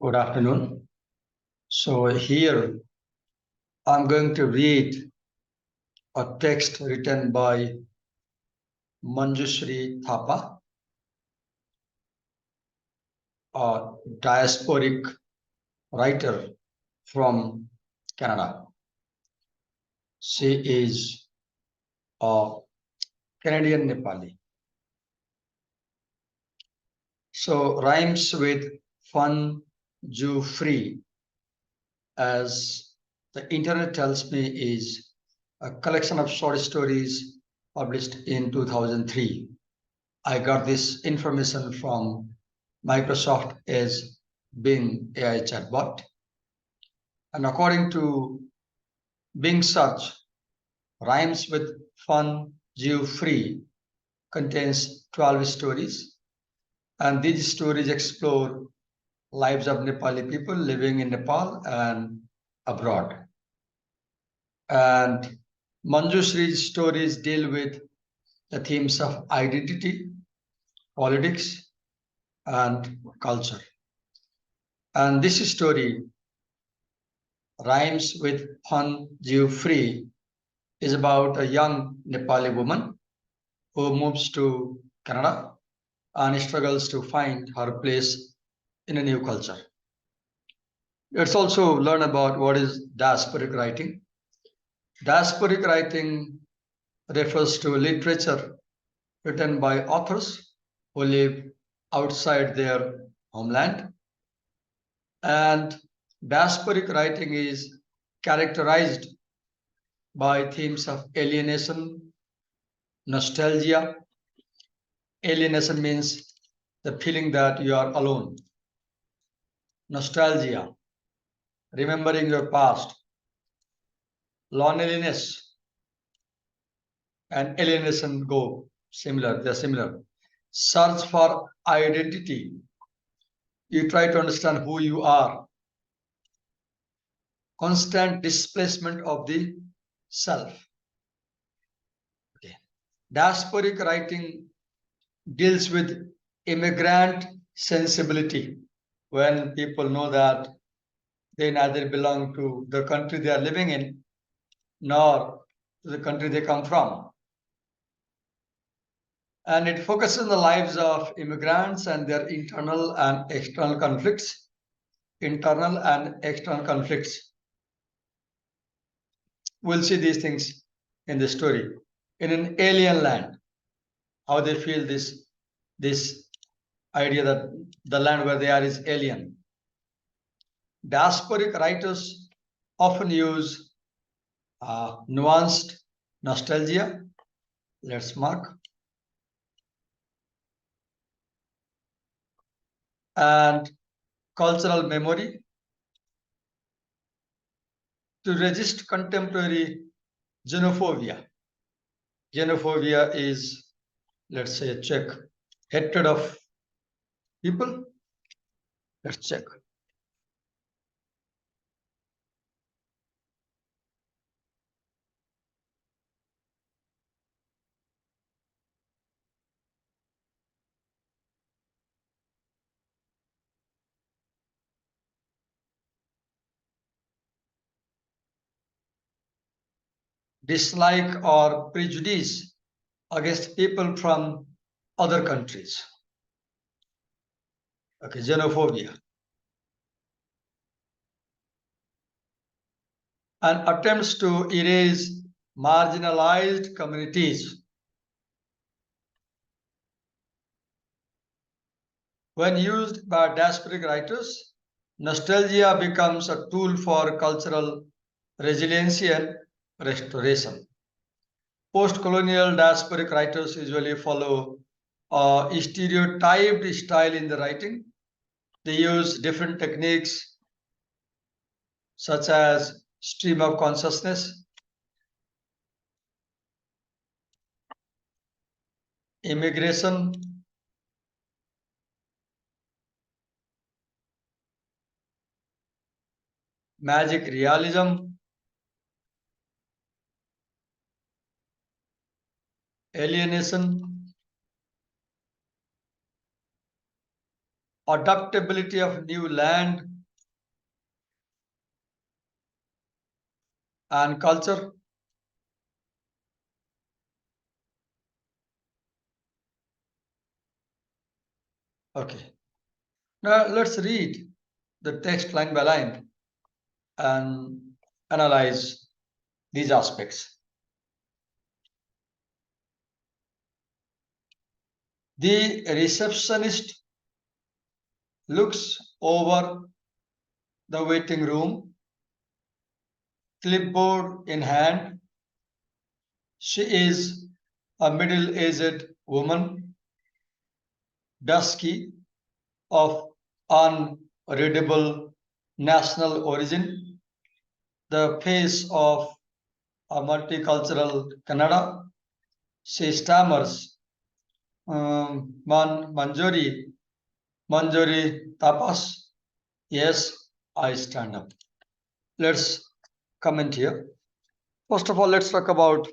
Good afternoon. So here I'm going to read a text written by Manjushri Thapa, a diasporic writer from Canada. She is a Canadian Nepali. So rhymes with fun, Jew free, as the internet tells me, is a collection of short stories published in 2003. I got this information from Microsoft as Bing AI chatbot. And according to Bing search, Rhymes with Fun Jew Free contains 12 stories. And these stories explore lives of Nepali people living in Nepal and abroad. And Manjushri's stories deal with the themes of identity, politics, and culture. And this story, Rhymes with Fun Jew Free, is about a young Nepali woman who moves to Canada and struggles to find her place in a new culture. Let's also learn about what is diasporic writing. Diasporic writing refers to literature written by authors who live outside their homeland. And diasporic writing is characterized by themes of alienation, nostalgia. Alienation means the feeling that you are alone. Nostalgia, remembering your past. Loneliness and alienation go similar, they're similar. Search for identity. You try to understand who you are. Constant displacement of the self. Okay. Diasporic writing deals with immigrant sensibility, when people know that they neither belong to the country they are living in nor to the country they come from. And it focuses on the lives of immigrants and their internal and external conflicts. Internal and external conflicts. We'll see these things in the story. In an alien land, how they feel this idea that the land where they are is alien. Diasporic writers often use nuanced nostalgia. Let's mark. And cultural memory to resist contemporary xenophobia. Xenophobia is, let's say, check, hatred of people. Let's check. Dislike or prejudice against people from other countries. Okay, xenophobia. And attempts to erase marginalized communities. When used by diasporic writers, nostalgia becomes a tool for cultural resiliency and restoration. Post-colonial diasporic writers usually follow a stereotyped style in the writing. They use different techniques such as stream of consciousness, immigration, magic realism, alienation, adaptability of new land, and culture. Okay. Now let's read the text line by line and analyze these aspects. The receptionist looks over the waiting room, clipboard in hand. She is a middle aged woman, dusky, of unreadable national origin, the face of a multicultural Kannada. She stammers, Manjori, Manjori Tapas. Yes, I stand up. Let's comment here. First of all, let's talk about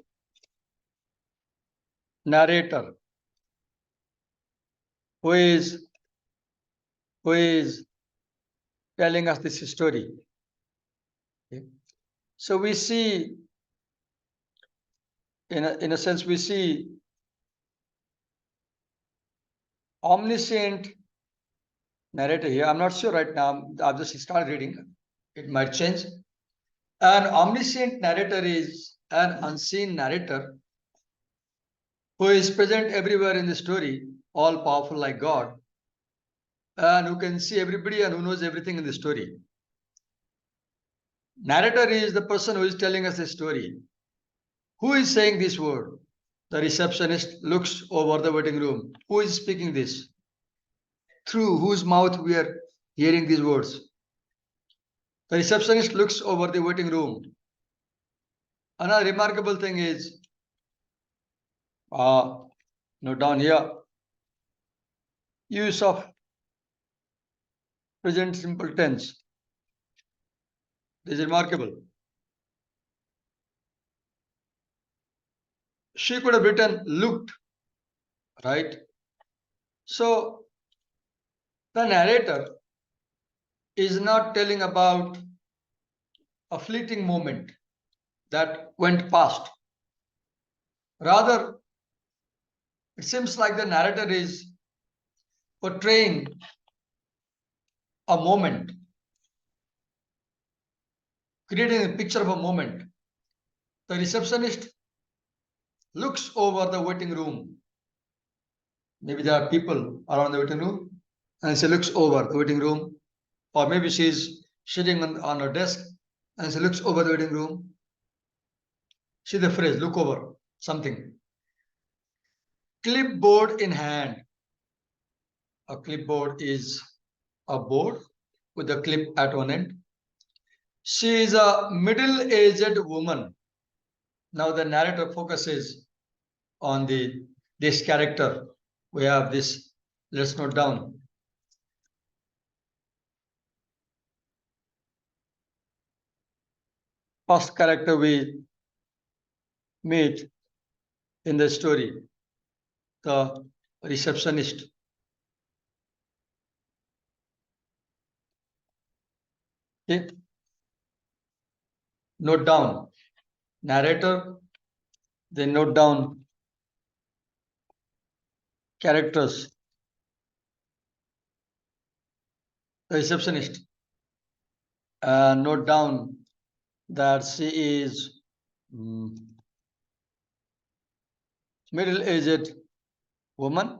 narrator. Who is who is telling us this story? Okay. So we see, in a sense, we see omniscient narrator here. I'm not sure right now. I've just started reading. It might change. An omniscient narrator is an unseen narrator who is present everywhere in the story, all powerful like God, and who can see everybody and who knows everything in the story. Narrator is the person who is telling us the story. Who is saying this word? The receptionist looks over the waiting room. Who is speaking this? Through whose mouth we are hearing these words? The receptionist looks over the waiting room. Another remarkable thing is, note down here, use of present simple tense. This is remarkable. She could have written looked, right? So the narrator is not telling about a fleeting moment that went past. Rather, it seems like the narrator is portraying a moment, creating a picture of a moment. The receptionist looks over the waiting room. Maybe there are people around the waiting room, and she looks over the waiting room, or maybe she's sitting on her desk and she looks over the waiting room. See the phrase, look over something. Clipboard in hand. A clipboard is a board with a clip at one end. She is a middle-aged woman. Now the narrator focuses on this character. We have this. Let's note down. First character we meet in the story, the receptionist. Okay. Note down narrator, then note down characters. The receptionist. Note down that she is middle-aged woman,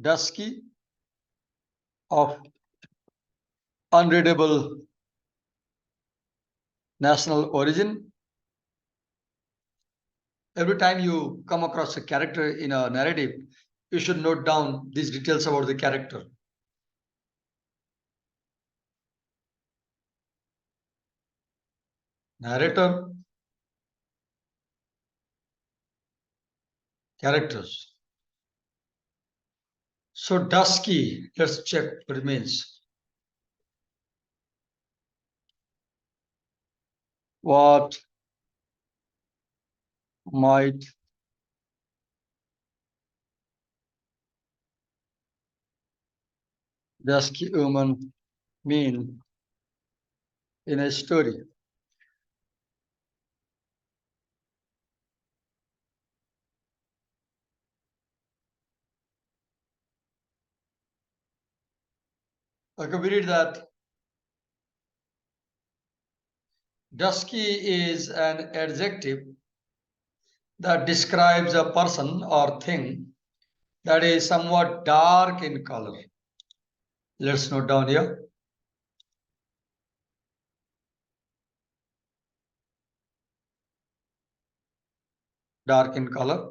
dusky, of unreadable national origin. Every time you come across a character in a narrative, you should note down these details about the character. Narrator, characters. So dusky, let's check what it means. What might dusky woman mean in a story? Okay, we read that dusky is an adjective that describes a person or thing that is somewhat dark in color. Let's note down here. Dark in color.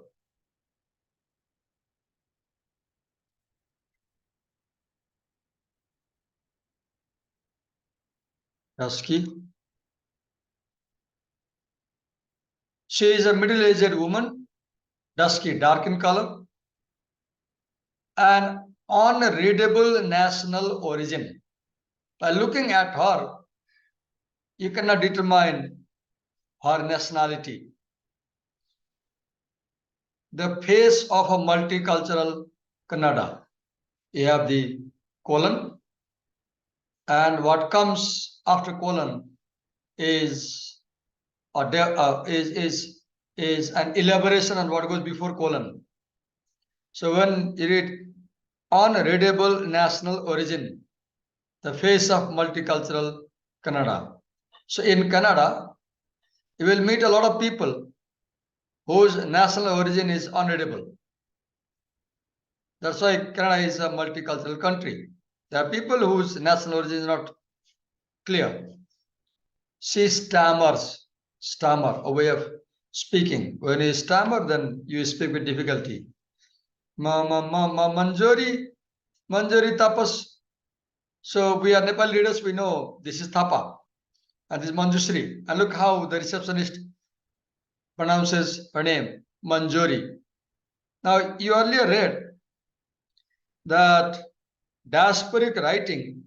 Dusky. She is a middle-aged woman, dusky, dark in color, and unreadable national origin. By looking at her, you cannot determine her nationality. The face of a multicultural Kannada. You have the colon, and what comes after colon is is an elaboration on what goes before colon. So when you read unreadable national origin, the face of multicultural Kannada. So in Kannada, you will meet a lot of people whose national origin is unreadable. That's why Canada is a multicultural country. There are people whose national origin is not clear. She stammers, stammer, a way of speaking. When you stammer, then you speak with difficulty. Manjori, Manjori Tapas. So we are Nepal leaders, we know this is Thapa and this is Manjushri. And look how the receptionist pronounces her name, Manjori. Now, you earlier read that diasporic writing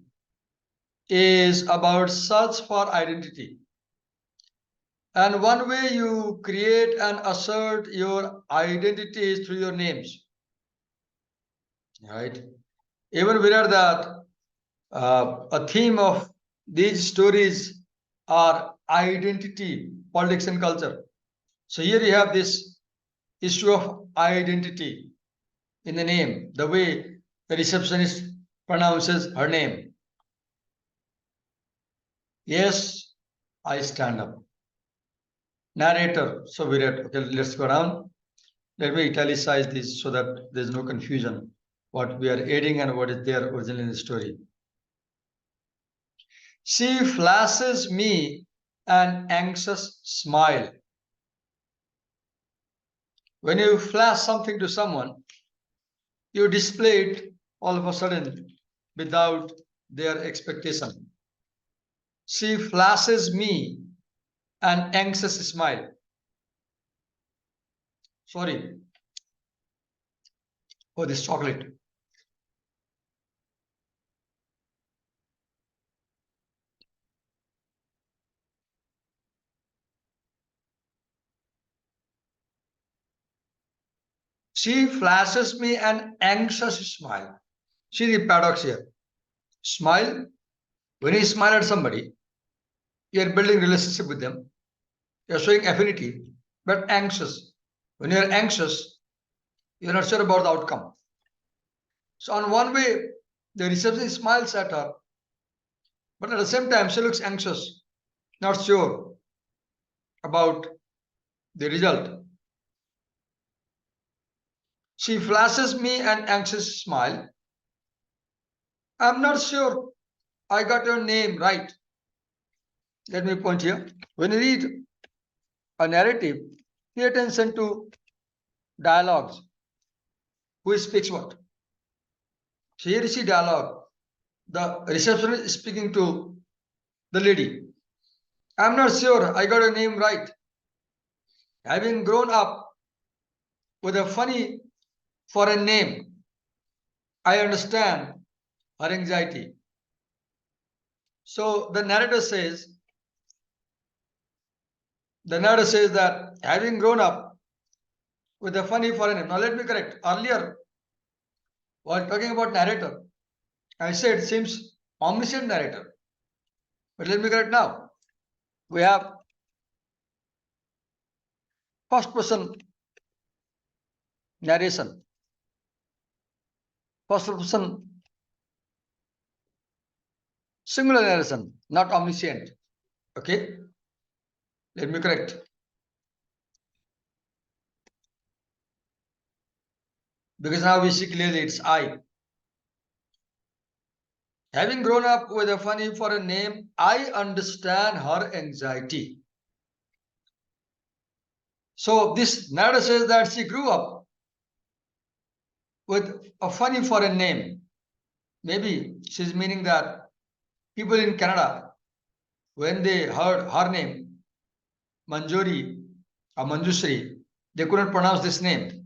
is about search for identity. And one way you create and assert your identity is through your names. Right? Even we read that a theme of these stories are identity, politics, and culture. So here you have this issue of identity in the name, the way the receptionist pronounces her name. Yes, I stand up. Narrator. So we read, okay, let's go down. Let me italicize this so that there's no confusion what we are adding and what is there originally in the story. She flashes me an anxious smile. When you flash something to someone, you display it all of a sudden without their expectation. She flashes me an anxious smile. Sorry for this chocolate. She flashes me an anxious smile. See the paradox here. Smile. When you smile at somebody, you are building relationship with them. You are showing affinity, but anxious. When you are anxious, you are not sure about the outcome. So on one way, the receptionist smiles at her, but at the same time, she looks anxious, not sure about the result. She flashes me an anxious smile. I'm not sure I got your name right. Let me point here. When you read a narrative, pay attention to dialogues. Who speaks what? So here you see dialogue. The receptionist is speaking to the lady. I'm not sure I got your name right. Having grown up with a funny foreign name, I understand her anxiety. So the narrator says that having grown up with a funny foreign name. Now let me correct. Earlier, while talking about narrator, I said seems omniscient narrator. But let me correct now. We have first person narration. First person Singular narration, not omniscient. Okay, let me correct. Because now we see clearly it's I. Having grown up with a funny foreign name, I understand her anxiety. So this narrator says that she grew up with a funny foreign name. Maybe she's meaning that people in Canada, when they heard her name, Manjuri or Manjusri, they couldn't pronounce this name.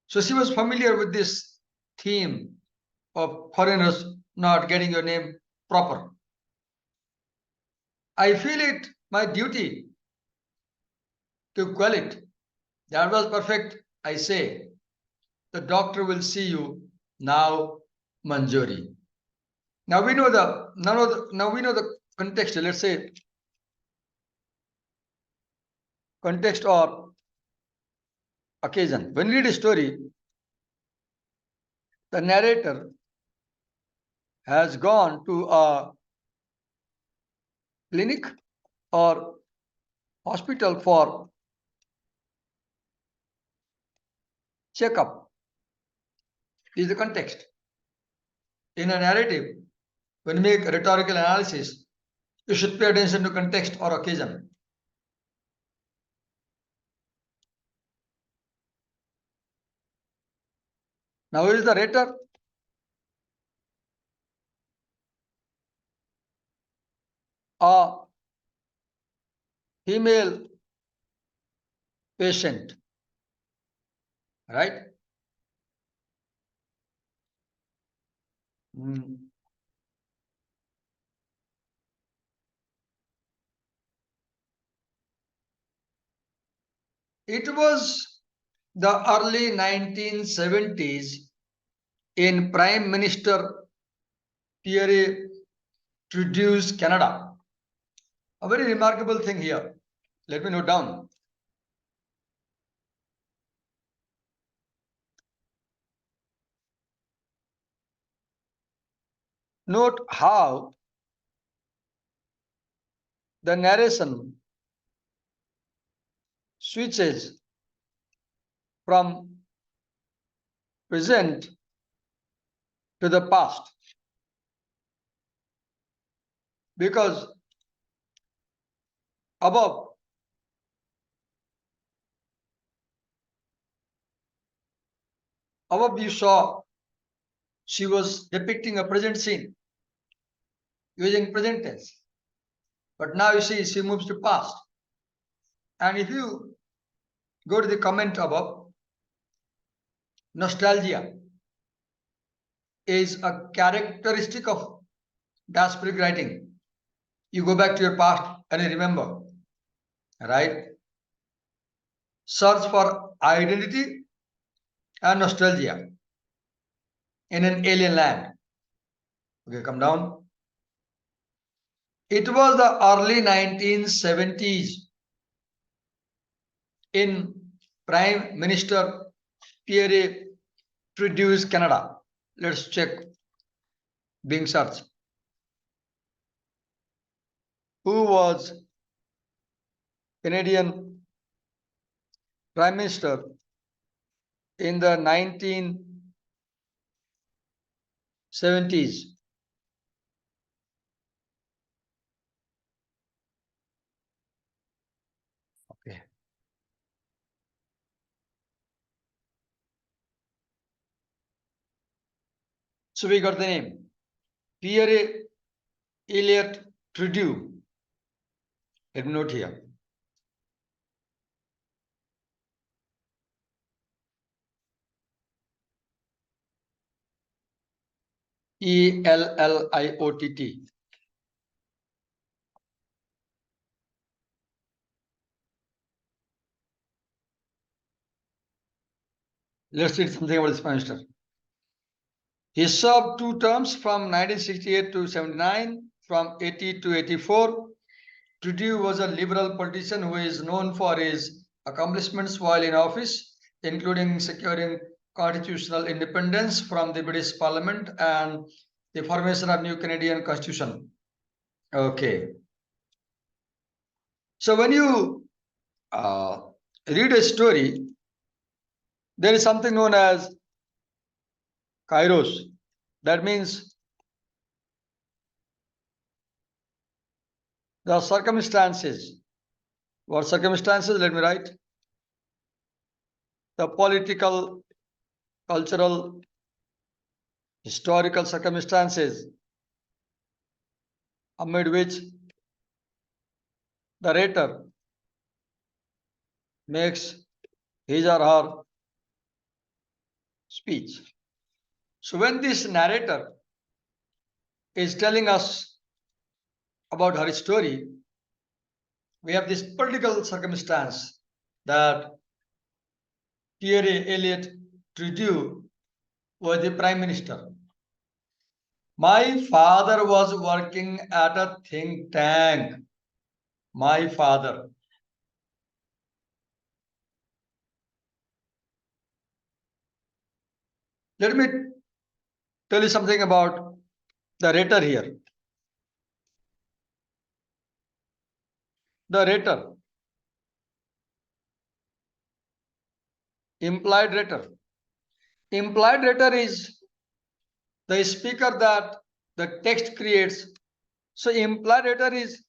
So she was familiar with this theme of foreigners not getting your name proper. I feel it my duty to quell it. That was perfect, I say. The doctor will see you now, Manjuri. Now we know the context. Let's say context or occasion. When we read a story, the narrator has gone to a clinic or hospital for checkup. This is the context. In a narrative, when you make rhetorical analysis, you should pay attention to context or occasion. Now, who is the rhetor? A female patient, right? Mm. It was the early 1970s in Prime Minister Pierre Trudeau's Canada. A very remarkable thing here. Let me note down. Note how the narration switches from present to the past, because above you saw she was depicting a present scene using present tense, but now you see she moves to past. And if you go to the comment above, nostalgia is a characteristic of diasporic writing. You go back to your past and you remember, right? Search for identity and nostalgia in an alien land. Okay, come down. It was the early 1970s in Prime Minister Pierre Trudeau's Canada. Let's check Bing search. Who was Canadian Prime Minister in the 1970s? Okay. So we got the name. Pierre Elliott Trudeau. Let me note here. Elliott. Let's read something about this Prime Minister. He served 2 terms from 1968 to 79, from 80 to 84. Trudeau was a liberal politician who is known for his accomplishments while in office, including securing constitutional independence from the British Parliament and the formation of new Canadian Constitution. Okay. So when you uh, read a story, there is something known as kairos. That means the circumstances. What circumstances? Let me write. The political, cultural, historical circumstances amid which the writer makes his or her speech. So when this narrator is telling us about her story, we have this political circumstance that Pierre Elliott Trudeau was the prime minister. My father was working at a think tank. My father. Let me tell you something about the writer here. The writer, implied writer. Implied writer is the speaker that the text creates. So implied writer is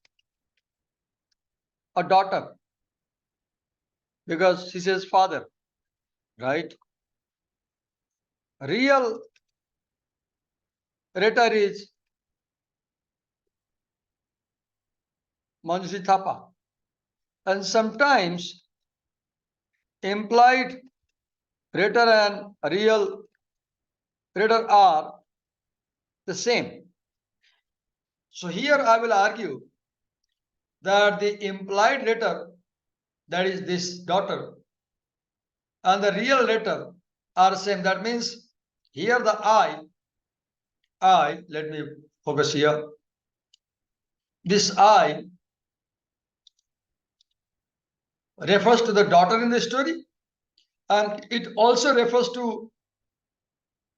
a daughter because she says father, right? Real writer is Manjushri Thapa. And sometimes implied writer and real writer are the same. So here I will argue that the implied letter, that is this daughter, and the real letter are same. That means here the let me focus here. This I refers to the daughter in the story, and it also refers to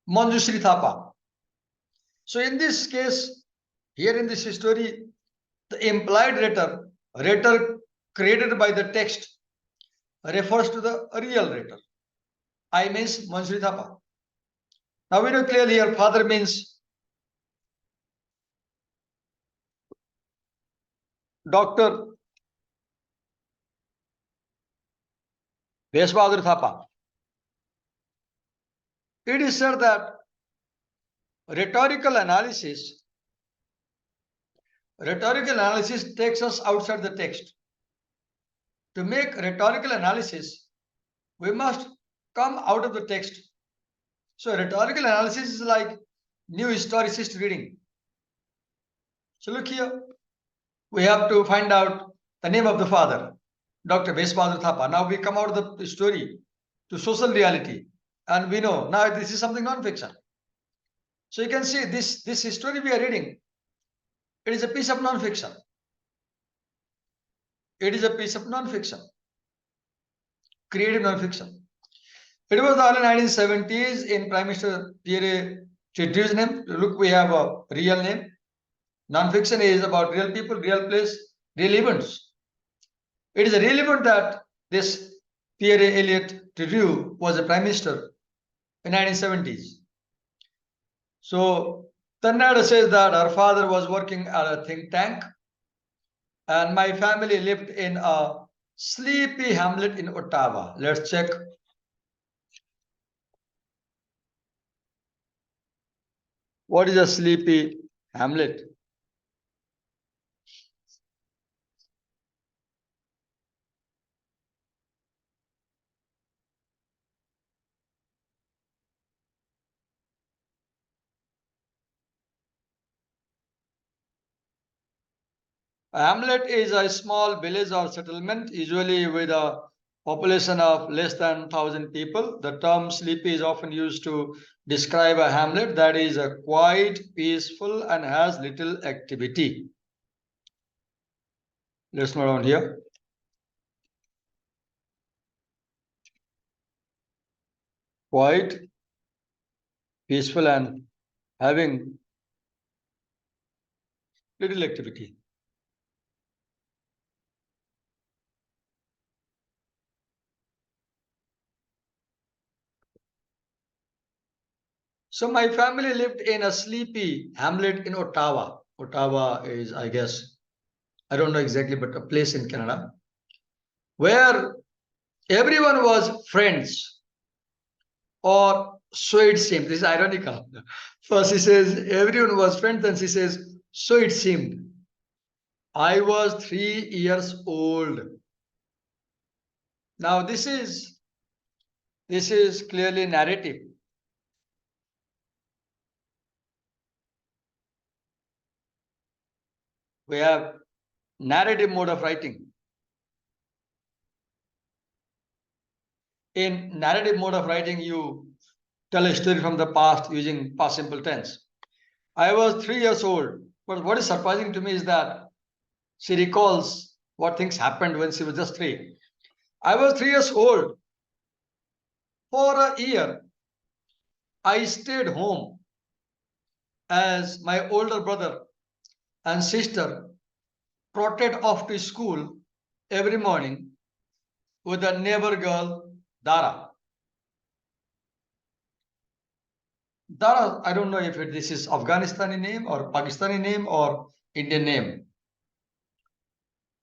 Manjushri Thapa. So in this case, here in this story, the implied letter created by the text, refers to the real letter. I means Manjushri Thapa. Now we know clearly here father means Dr. Bahadur Thapa. It is said that rhetorical analysis takes us outside the text. To make rhetorical analysis, we must come out of the text. So rhetorical analysis is like new historicist reading. So look here, we have to find out the name of the father, Dr. Bahadur Thapa. Now we come out of the story to social reality, and we know now this is something non-fiction. So you can see this story we are reading, it is a piece of non-fiction. It is a piece of non-fiction, creative non-fiction. It was the early 1970s in Prime Minister Pierre Trudeau's name. Look, we have a real name. Non-fiction is about real people, real place, real events. It is a real event that this Pierre Elliott Trudeau was a Prime Minister in 1970s. So Tanada says that her father was working at a think tank, and my family lived in a sleepy hamlet in Ottawa. Let's check. What is a sleepy hamlet? A hamlet is a small village or settlement, usually with a population of less than 1,000 people. The term sleepy is often used to describe a hamlet that is quiet, peaceful, and has little activity. Let's note down here. Quiet, peaceful, and having little activity. So my family lived in a sleepy hamlet in Ottawa. Ottawa is, I guess, I don't know exactly, but a place in Canada where everyone was friends, or so it seemed. This is ironical. First he says everyone was friends, then she says, so it seemed. I was 3 years old. Now this is clearly narrative. We have narrative mode of writing. In narrative mode of writing, you tell a story from the past using past simple tense. I was 3 years old. But what is surprising to me is that she recalls what things happened when she was just three. I was 3 years old. For a year, I stayed home as my older brother and sister trotted off to school every morning with a neighbor girl, Dara. Dara, I don't know if this is Afghanistani name or Pakistani name or Indian name.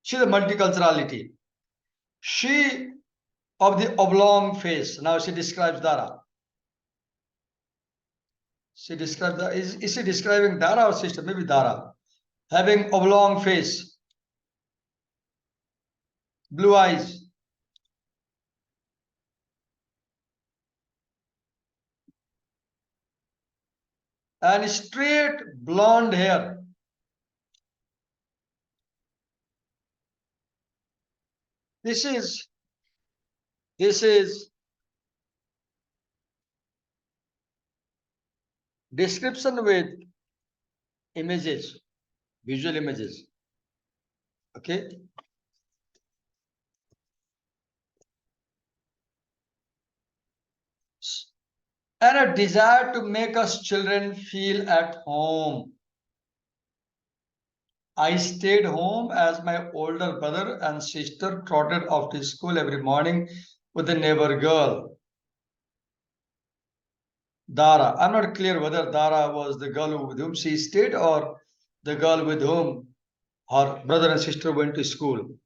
She's a multiculturality. She of the oblong face. Now she describes Dara. She describes the is she describing Dara or sister? Maybe Dara. Having oblong face, blue eyes, and straight blonde hair. This is this is description with images, visual images. Okay. And a desire to make us children feel at home. I stayed home as my older brother and sister trotted off to school every morning with a neighbor girl, Dara. I'm not clear whether Dara was the girl with whom she stayed or the girl with whom her brother and sister went to school.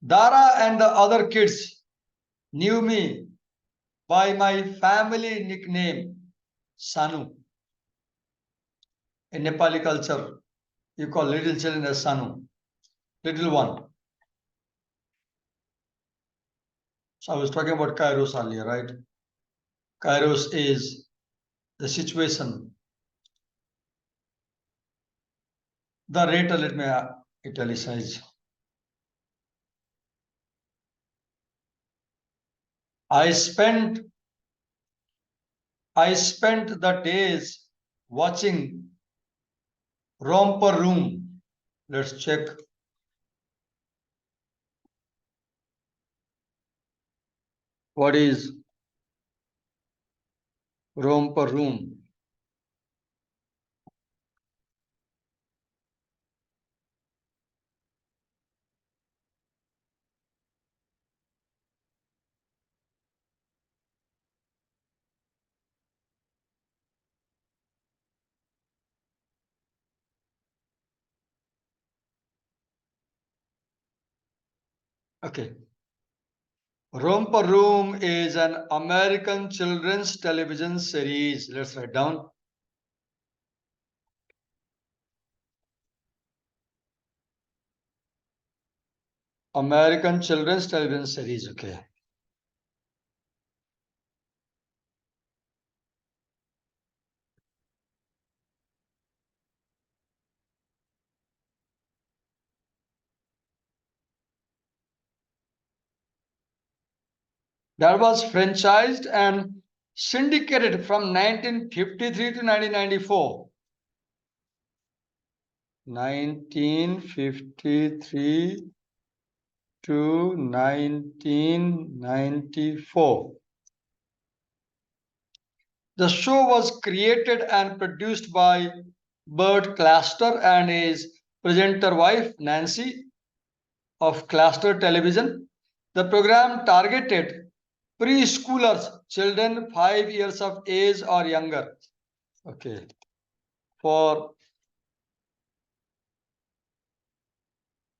Dara and the other kids knew me by my family nickname, Sanu. In Nepali culture, you call little children as Sanu, little one. So I was talking about Kairos earlier, right? Kairos is the situation. The rate, let me italicize. I spent the days watching Romper Room. Let's check. What is Romper Room? Okay. Romper Room is an American children's television series. Let's write down. American children's television series. Okay. That was franchised and syndicated from 1953 to 1994. 1953 to 1994. The show was created and produced by Bert Claster and his presenter wife Nancy of Claster Television. The program targeted preschoolers, children 5 years of age or younger. Okay. For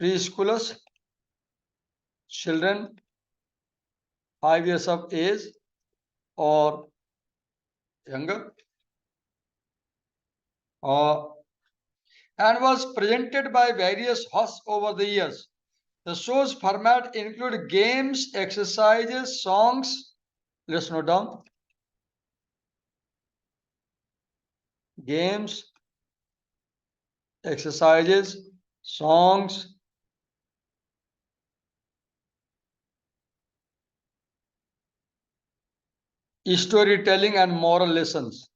preschoolers, children 5 years of age or younger, and was presented by various hosts over the years. The show's format include games, exercises, songs. Let's note down. Games, exercises, songs, storytelling, and moral lessons.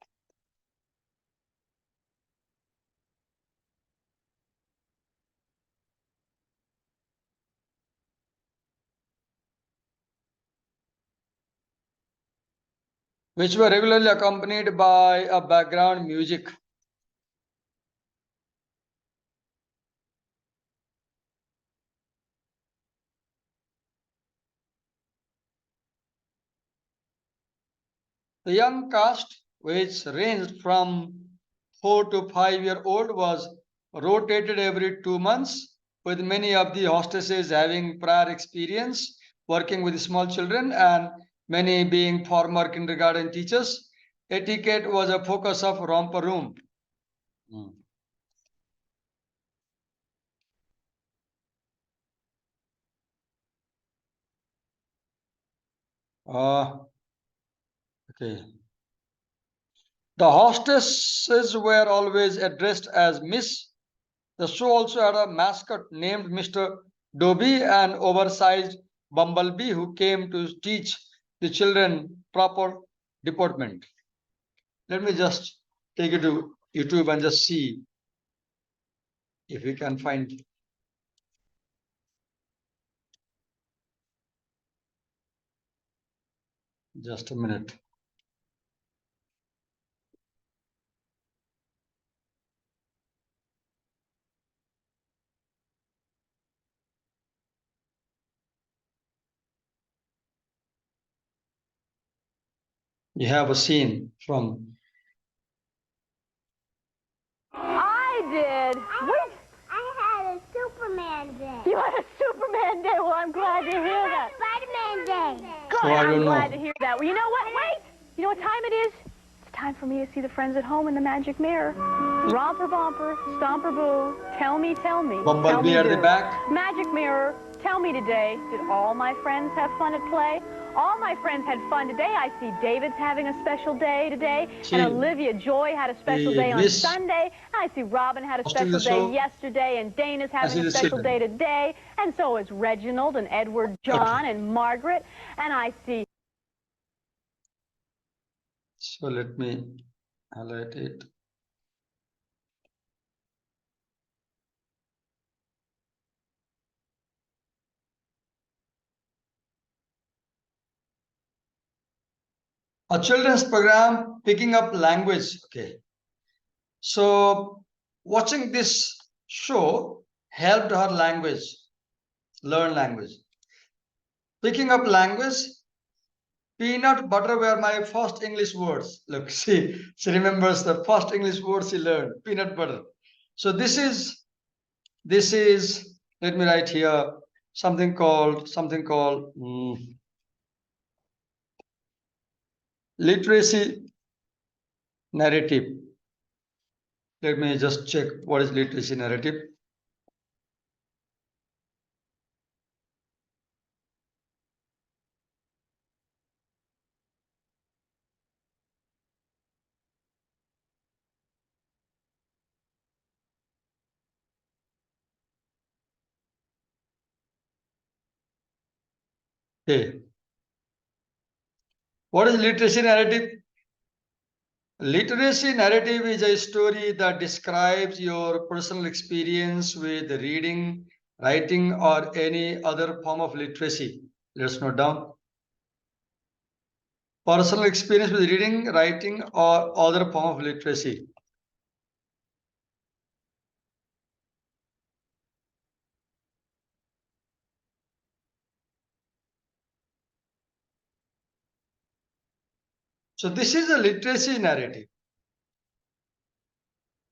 Which were regularly accompanied by a background music. The young cast, which ranged from 4 to 5-year-old, was rotated every 2 months, with many of the hostesses having prior experience working with small children and many being former kindergarten teachers. Etiquette was a focus of Romper Room. Okay. The hostesses were always addressed as Miss. The show also had a mascot named Mr. Dobie, an oversized bumblebee who came to teach the children proper deportment. Let me just take you to YouTube and just see if we can find. Just a minute. You have a scene from. I did. Wait. I had a Superman day. You had a Superman day. Well, I'm glad to hear that. Spider-Man day. Good. So I I'm don't glad know. to hear that. Well, you know what? Wait. You know what time it is? It's time for me to see the friends at home in the magic mirror. Romper bumper, stomper boo. Tell me, tell me. Tell Bumblebee me at the do. back. Magic mirror. Tell me today. Did all my friends have fun at play? All my friends had fun today. I see David's having a special day today. See, and Olivia Joy had a special the day on Miss Sunday. And I see Robin had a hosting special the show. day yesterday. And Dana's see having a the special children. day today. And so is Reginald and Edward John and Margaret. And I see. So let me highlight it. A children's program picking up language. Okay. So watching this show helped her learn language. Picking up language, peanut butter were my first English words. Look, see, she remembers the first English words she learned, peanut butter. So this is, let me write here, something called literacy narrative. Let me just check what is literacy narrative. Okay. What is literacy narrative? Literacy narrative is a story that describes your personal experience with reading, writing, or any other form of literacy. Let's note down. Personal experience with reading, writing, or other form of literacy. So this is a literacy narrative.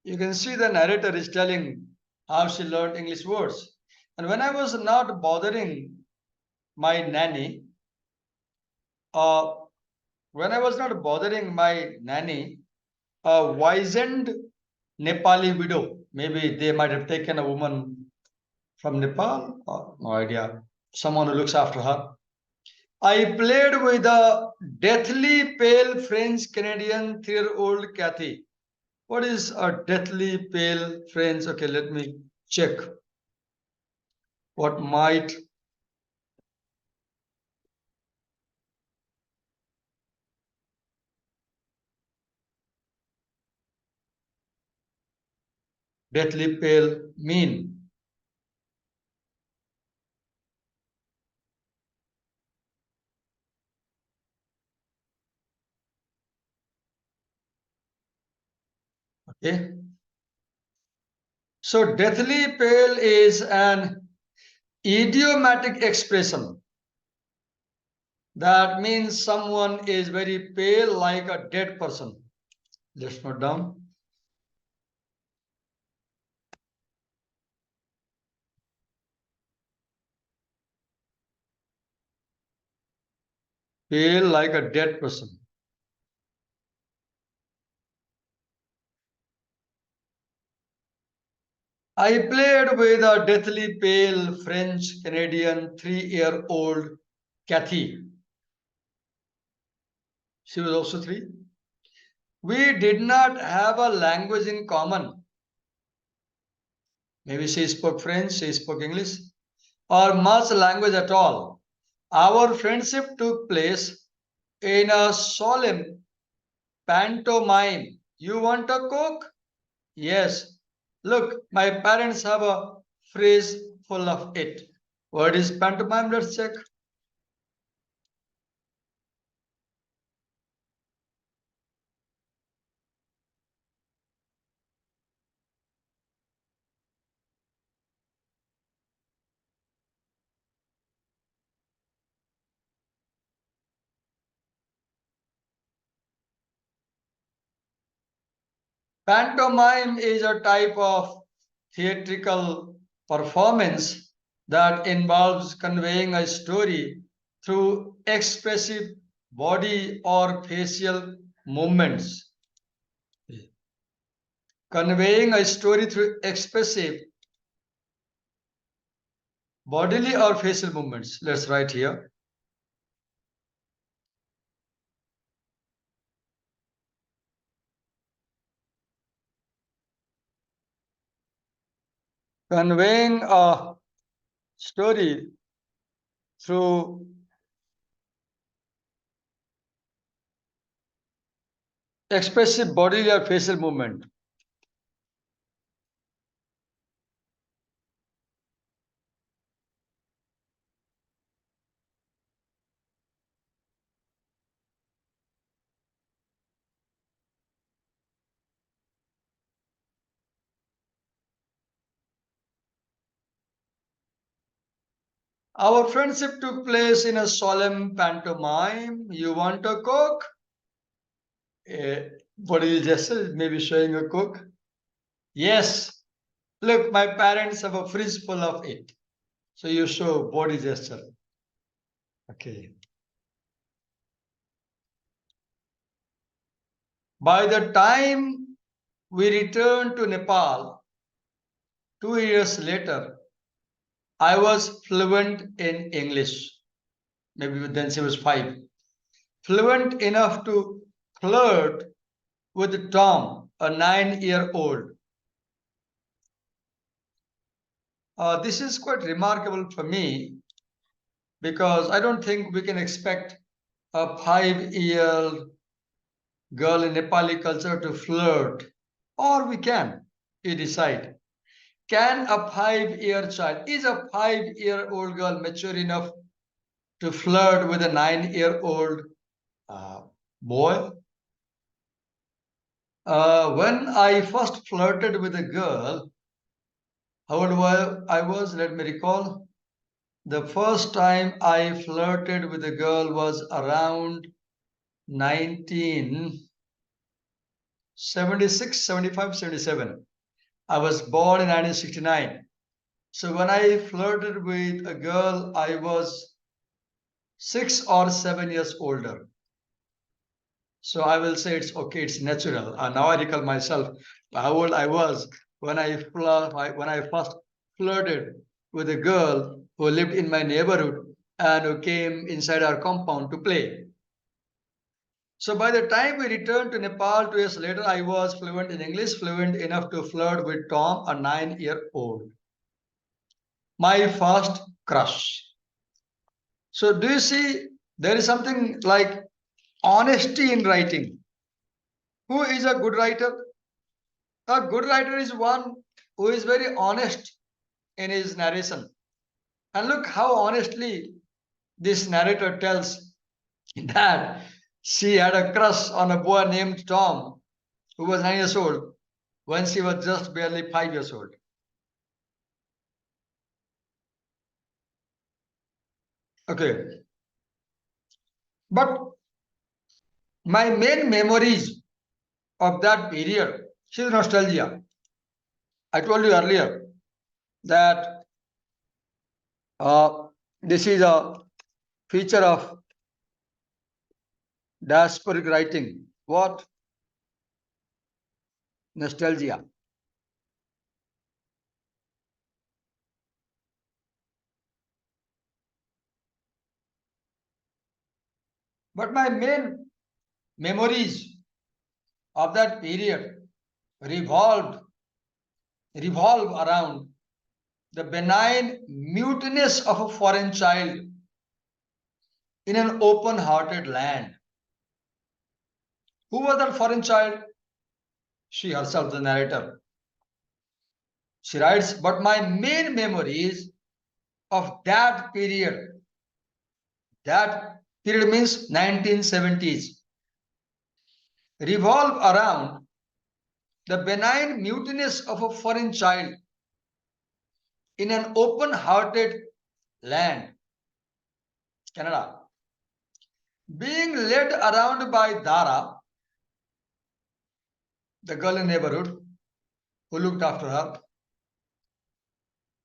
You can see the narrator is telling how she learned English words. And when I was not bothering my nanny, uh, a wizened Nepali widow, maybe they might have taken a woman from Nepal, no idea, someone who looks after her. I played with a deathly pale French Canadian 3-year-old Kathy. What is a deathly pale French? Okay, let me check what might deathly pale mean. Okay. So deathly pale is an idiomatic expression. That means someone is very pale like a dead person. Let's note down. Pale like a dead person. I played with a deathly pale French Canadian 3-year-old Kathy. She was also 3. We did not have a language in common. Maybe she spoke French, she spoke English, or much language at all. Our friendship took place in a solemn pantomime. You want a Coke? Yes. Look, my parents have a phrase full of it. What is pantomime? Let's check. Pantomime is a type of theatrical performance that involves conveying a story through expressive body or facial movements. Conveying a story through expressive bodily or facial movements. Let's write here. Conveying a story through expressive bodily or facial movement. Our friendship took place in a solemn pantomime. You want a Coke? Body gesture, maybe showing a Coke. Yes. Look, my parents have a fridge full of it. So you show body gesture. Okay. By the time we returned to Nepal, 2 years later, I was fluent in English. Maybe then she was 5. Fluent enough to flirt with Tom, a 9-year-old. This is quite remarkable for me because I don't think we can expect a 5-year girl in Nepali culture to flirt, or we can, you decide. Can a 5-year child, is a 5-year-old girl mature enough to flirt with a 9-year-old boy. When I first flirted with a girl, how old I was? Let me recall. The first time I flirted with a girl was around 1976, 75, 77. I was born in 1969. So when I flirted with a girl, I was 6 or 7 years older. So I will say it's okay, it's natural. And now I recall myself how old I was when I first flirted with a girl who lived in my neighborhood and who came inside our compound to play. So by the time we returned to Nepal 2 years later, I was fluent in English, fluent enough to flirt with Tom, a 9-year-old. My first crush. So do you see there is something like honesty in writing? Who is a good writer? A good writer is one who is very honest in his narration. And look how honestly this narrator tells that she had a crush on a boy named Tom, who was 9 years old when she was just barely 5 years old. Okay. But my main memories of that period is nostalgia. I told you earlier that this is a feature of diasporic writing. What? Nostalgia. But my main memories of that period revolved revolve around the benign mutinous of a foreign child in an open-hearted land. Who was that foreign child? She herself, the narrator. She writes, but my main memories of that period means 1970s, revolve around the benign mutinous of a foreign child in an open-hearted land, Canada, being led around by Dara, the girl in the neighborhood who looked after her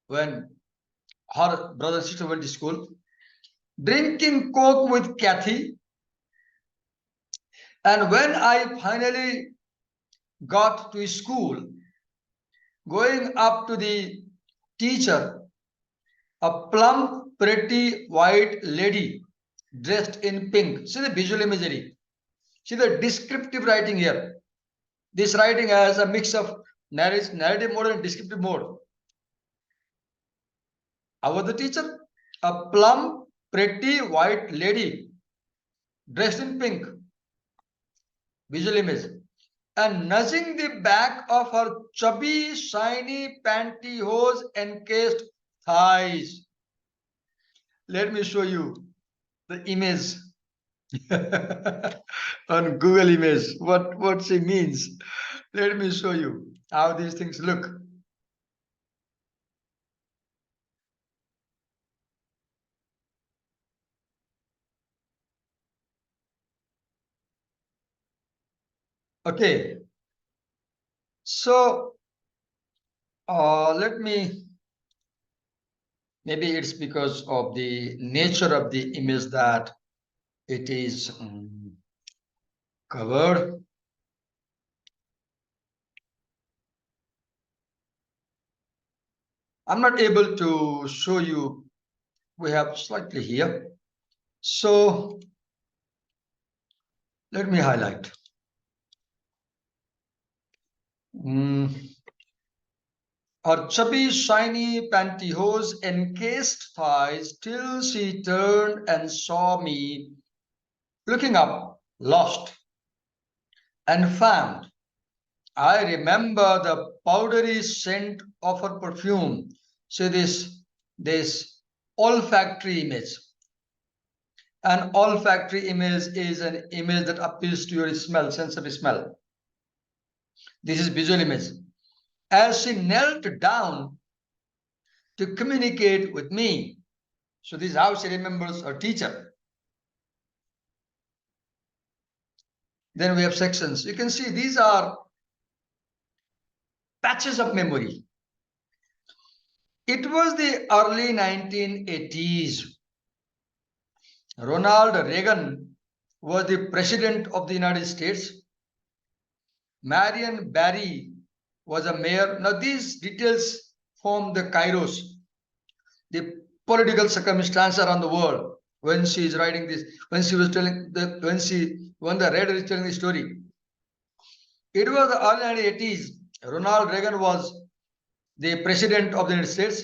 when her brother and sister went to school, drinking coke with Kathy. And when I finally got to school, going up to the teacher, a plump, pretty white lady dressed in pink. See the visual imagery. See the descriptive writing here. This writing has a mix of narrative mode and descriptive mode. How was the teacher? A plump, pretty white lady dressed in pink. Visual image. And nudging the back of her chubby, shiny pantyhose encased thighs. Let me show you the image on Google image. What she means. Let me show you how these things look. Okay. So let me, maybe it's because of the nature of the image that it is covered. I'm not able to show you. We have slightly here. So let me highlight. Her chubby, shiny pantyhose encased thighs till she turned and saw me looking up, lost, and found. I remember the powdery scent of her perfume. See this olfactory image. An olfactory image is an image that appeals to your smell, sense of smell. This is visual image. As she knelt down to communicate with me, so this is how she remembers her teacher. Then we have sections. You can see these are patches of memory. It was the early 1980s. Ronald Reagan was the president of the United States. Marion Barry was a mayor. Now these details form the kairos, the political circumstance around the world when she is writing this, when she was telling when the reader is telling the story. It was the early 1980s. Ronald Reagan was the president of the United States.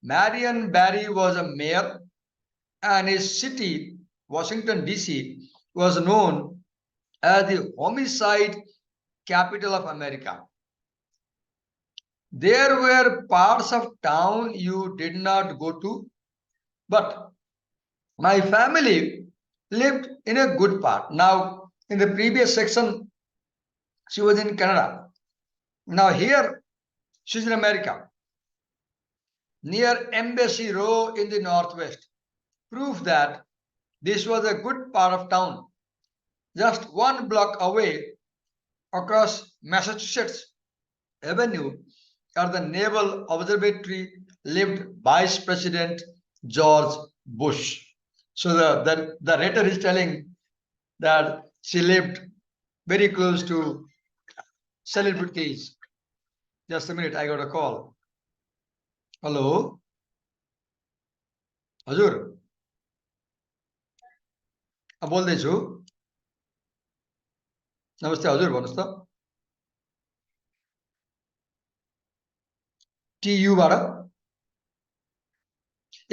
Marion Barry was a mayor, and his city, Washington, D.C., was known as the homicide capital of America. There were parts of town you did not go to, but my family lived in a good part. Now, in the previous section, she was in Canada. Now here, she's in America, near Embassy Row in the Northwest. Proof that this was a good part of town. Just 1 block away across Massachusetts Avenue at the Naval Observatory lived Vice President George Bush. So the writer is telling that she lived very close to celebrities. Just a minute, I got a call. Hello? हजुर बोल्दैछु नमस्ते हजुर भन्नुहोस् त टियुबाट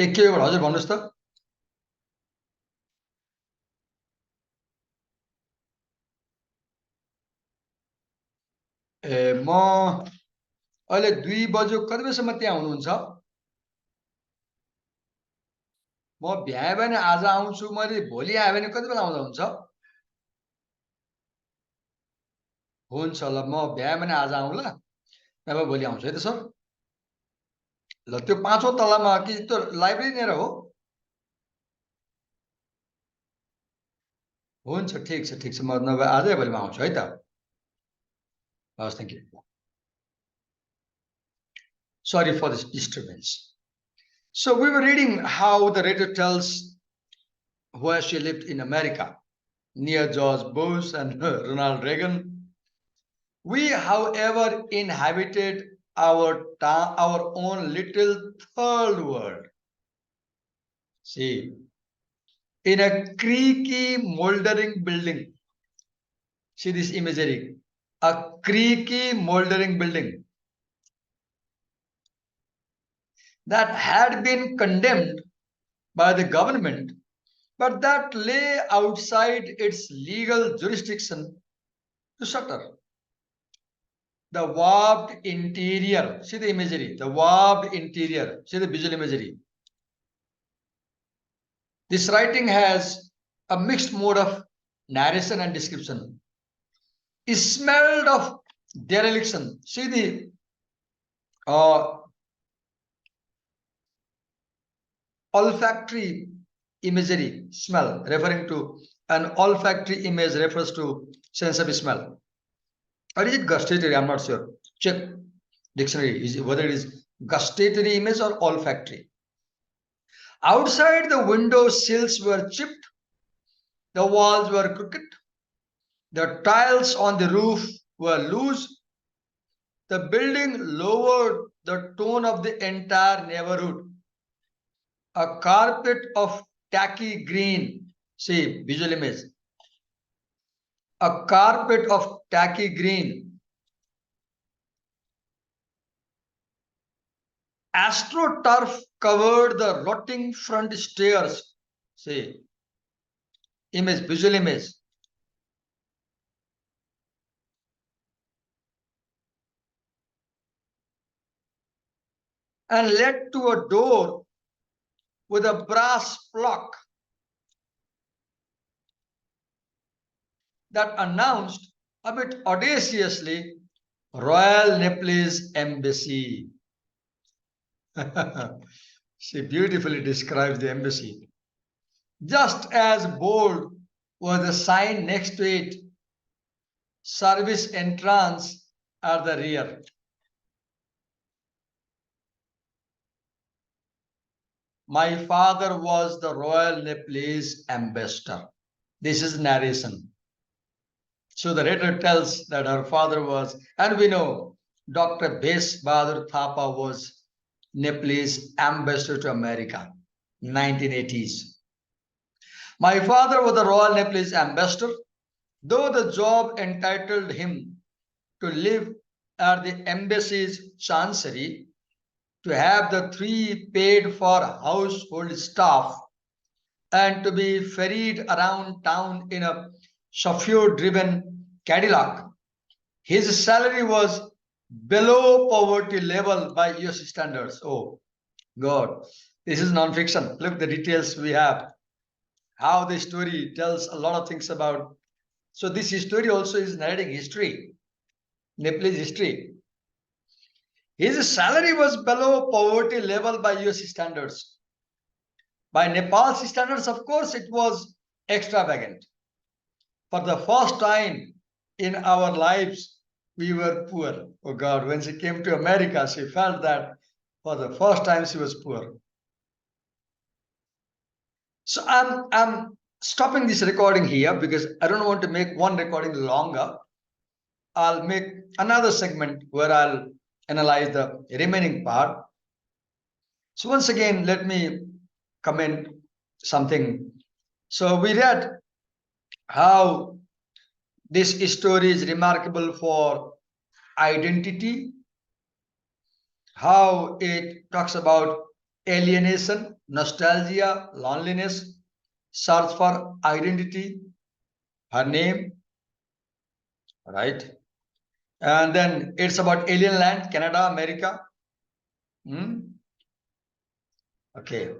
एकैबाट हजुर भन्नुहोस् त ए म अहिले 2 बजे कति बजेसम्म त्यहाँ हुनुहुन्छ म भ्याए भने आज आउँछु मैले भोलि आए भने कति बेला आउँदा हुन्छ हुन्छ ल म भ्याए भने आज आउँला नभए भोलि आउँछु है त सर ल त्यो 5औं तलामा कि त्यो लाइब्रेरी नेर हो हुन्छ ठीक छ म नभए आजै भोलि आउँछु है त हस् thank you sorry for this disturbance. So we were reading how the writer tells where she lived in America, near George Bush and Ronald Reagan. We, however, inhabited our own little third world. See, in a creaky, moldering building. See this imagery. A creaky, moldering building that had been condemned by the government, but that lay outside its legal jurisdiction to shutter. The warped interior, see the imagery, the warped interior, see the visual imagery. This writing has a mixed mode of narration and description. It smelled of dereliction. See the olfactory imagery, smell, referring to an olfactory image refers to sense of smell. Or is it gustatory? I'm not sure. Check dictionary whether it is gustatory image or olfactory. Outside, the window sills were chipped, the walls were crooked, the tiles on the roof were loose. The building lowered the tone of the entire neighborhood. A carpet of tacky green, see visual image, a carpet of tacky green, astroturf covered the rotting front stairs, see image, visual image, and led to a door with a brass block that announced a bit audaciously Royal Nepalese Embassy. She beautifully describes the embassy. Just as bold was the sign next to it, service entrance at the rear. My father was the Royal Nepalese ambassador. This is narration. So the writer tells that her father was, and we know Dr. Bes Bahadur Thapa was Nepalese ambassador to America, 1980s. My father was the Royal Nepalese ambassador, though the job entitled him to live at the embassy's chancery, to have the 3 paid for household staff, and to be ferried around town in a chauffeur-driven Cadillac. His salary was below poverty level by US standards. Oh, God. This is non-fiction. Look the details we have. How the story tells a lot of things about. So this story also is narrating history, Nepalese history. His salary was below poverty level by US standards. By Nepal's standards, of course, it was extravagant. For the first time in our lives, we were poor. Oh God, when she came to America, she felt that for the first time she was poor. So I'm stopping this recording here because I don't want to make one recording longer. I'll make another segment where I'll analyze the remaining part. So once again, let me comment something. So we read how this story is remarkable for identity, how it talks about alienation, nostalgia, loneliness, search for identity, her name, right? And then it's about alien land, Canada, America. Okay.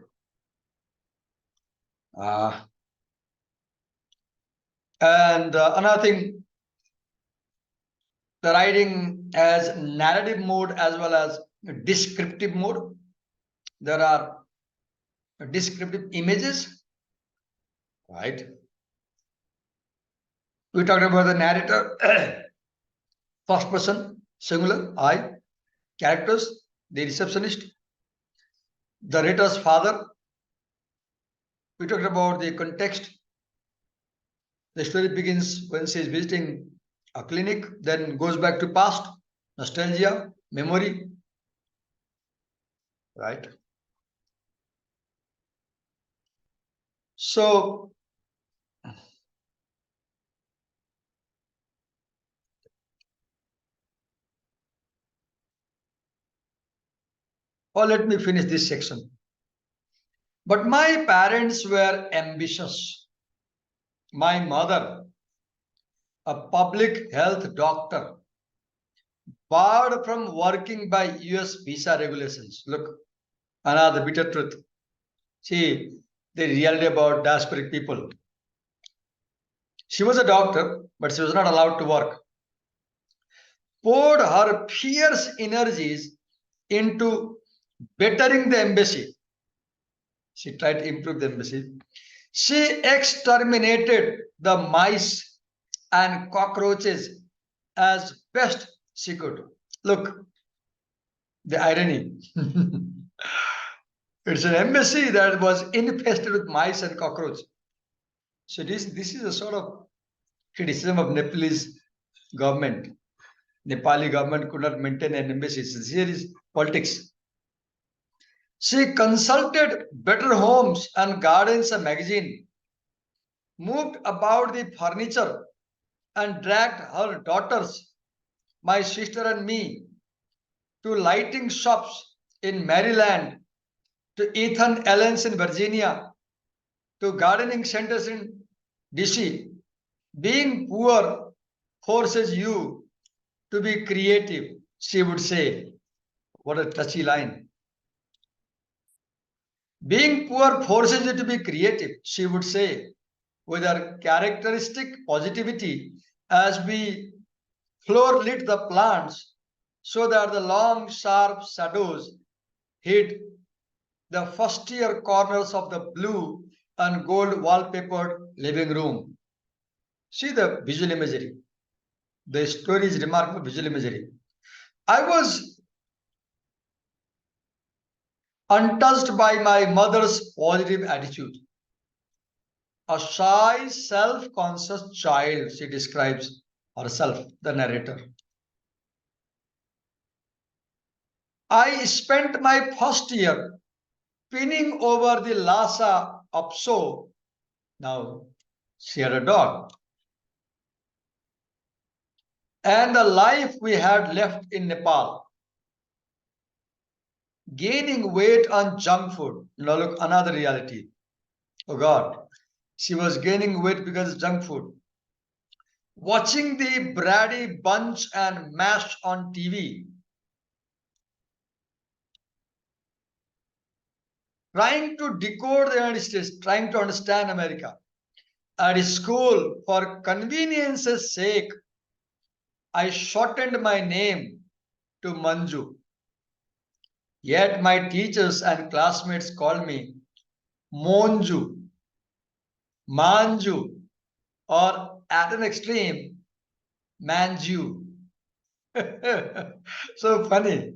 And another thing, the writing has narrative mode as well as descriptive mode. There are descriptive images, right? We talked about the narrator, first person, singular, I, characters, the receptionist, the writer's father. We talked about the context. The story begins when she is visiting a clinic, then goes back to past, nostalgia, memory, right? So, let me finish this section. But my parents were ambitious. My mother, a public health doctor, barred from working by US visa regulations. Look, another bitter truth. See, the reality about diasporic people. She was a doctor, but she was not allowed to work. Poured her fierce energies into bettering the embassy. She tried to improve the embassy. She exterminated the mice and cockroaches as best she could. Look, the irony. It's an embassy that was infested with mice and cockroaches. So this is a sort of criticism of Nepalese government. Nepali government could not maintain an embassy. So here is politics. She consulted Better Homes and Gardens, a magazine, moved about the furniture and dragged her daughters, my sister and me, to lighting shops in Maryland, to Ethan Allen's in Virginia, to gardening centers in DC. Being poor forces you to be creative, she would say. What a touchy line. Being poor forces you to be creative, she would say. with her characteristic positivity as we floor lit the plants so that the long sharp shadows hid the first year corners of the blue and gold wallpapered living room. See the visual imagery. The story is remarkable visual imagery. I was untouched by my mother's positive attitude. A shy, self-conscious child, she describes herself, the narrator. I spent my first year pinning over the Lhasa Apso. Now, she had a dog. And the life we had left in Nepal. Gaining weight on junk food. Now look, another reality. Oh God, she was gaining weight because of junk food. Watching the Brady Bunch and MASH on TV. Trying to decode the United States, trying to understand America. At school, for convenience's sake, I shortened my name to Manju. Yet my teachers and classmates called me Monju, Manju, or at an extreme, Manju. So funny.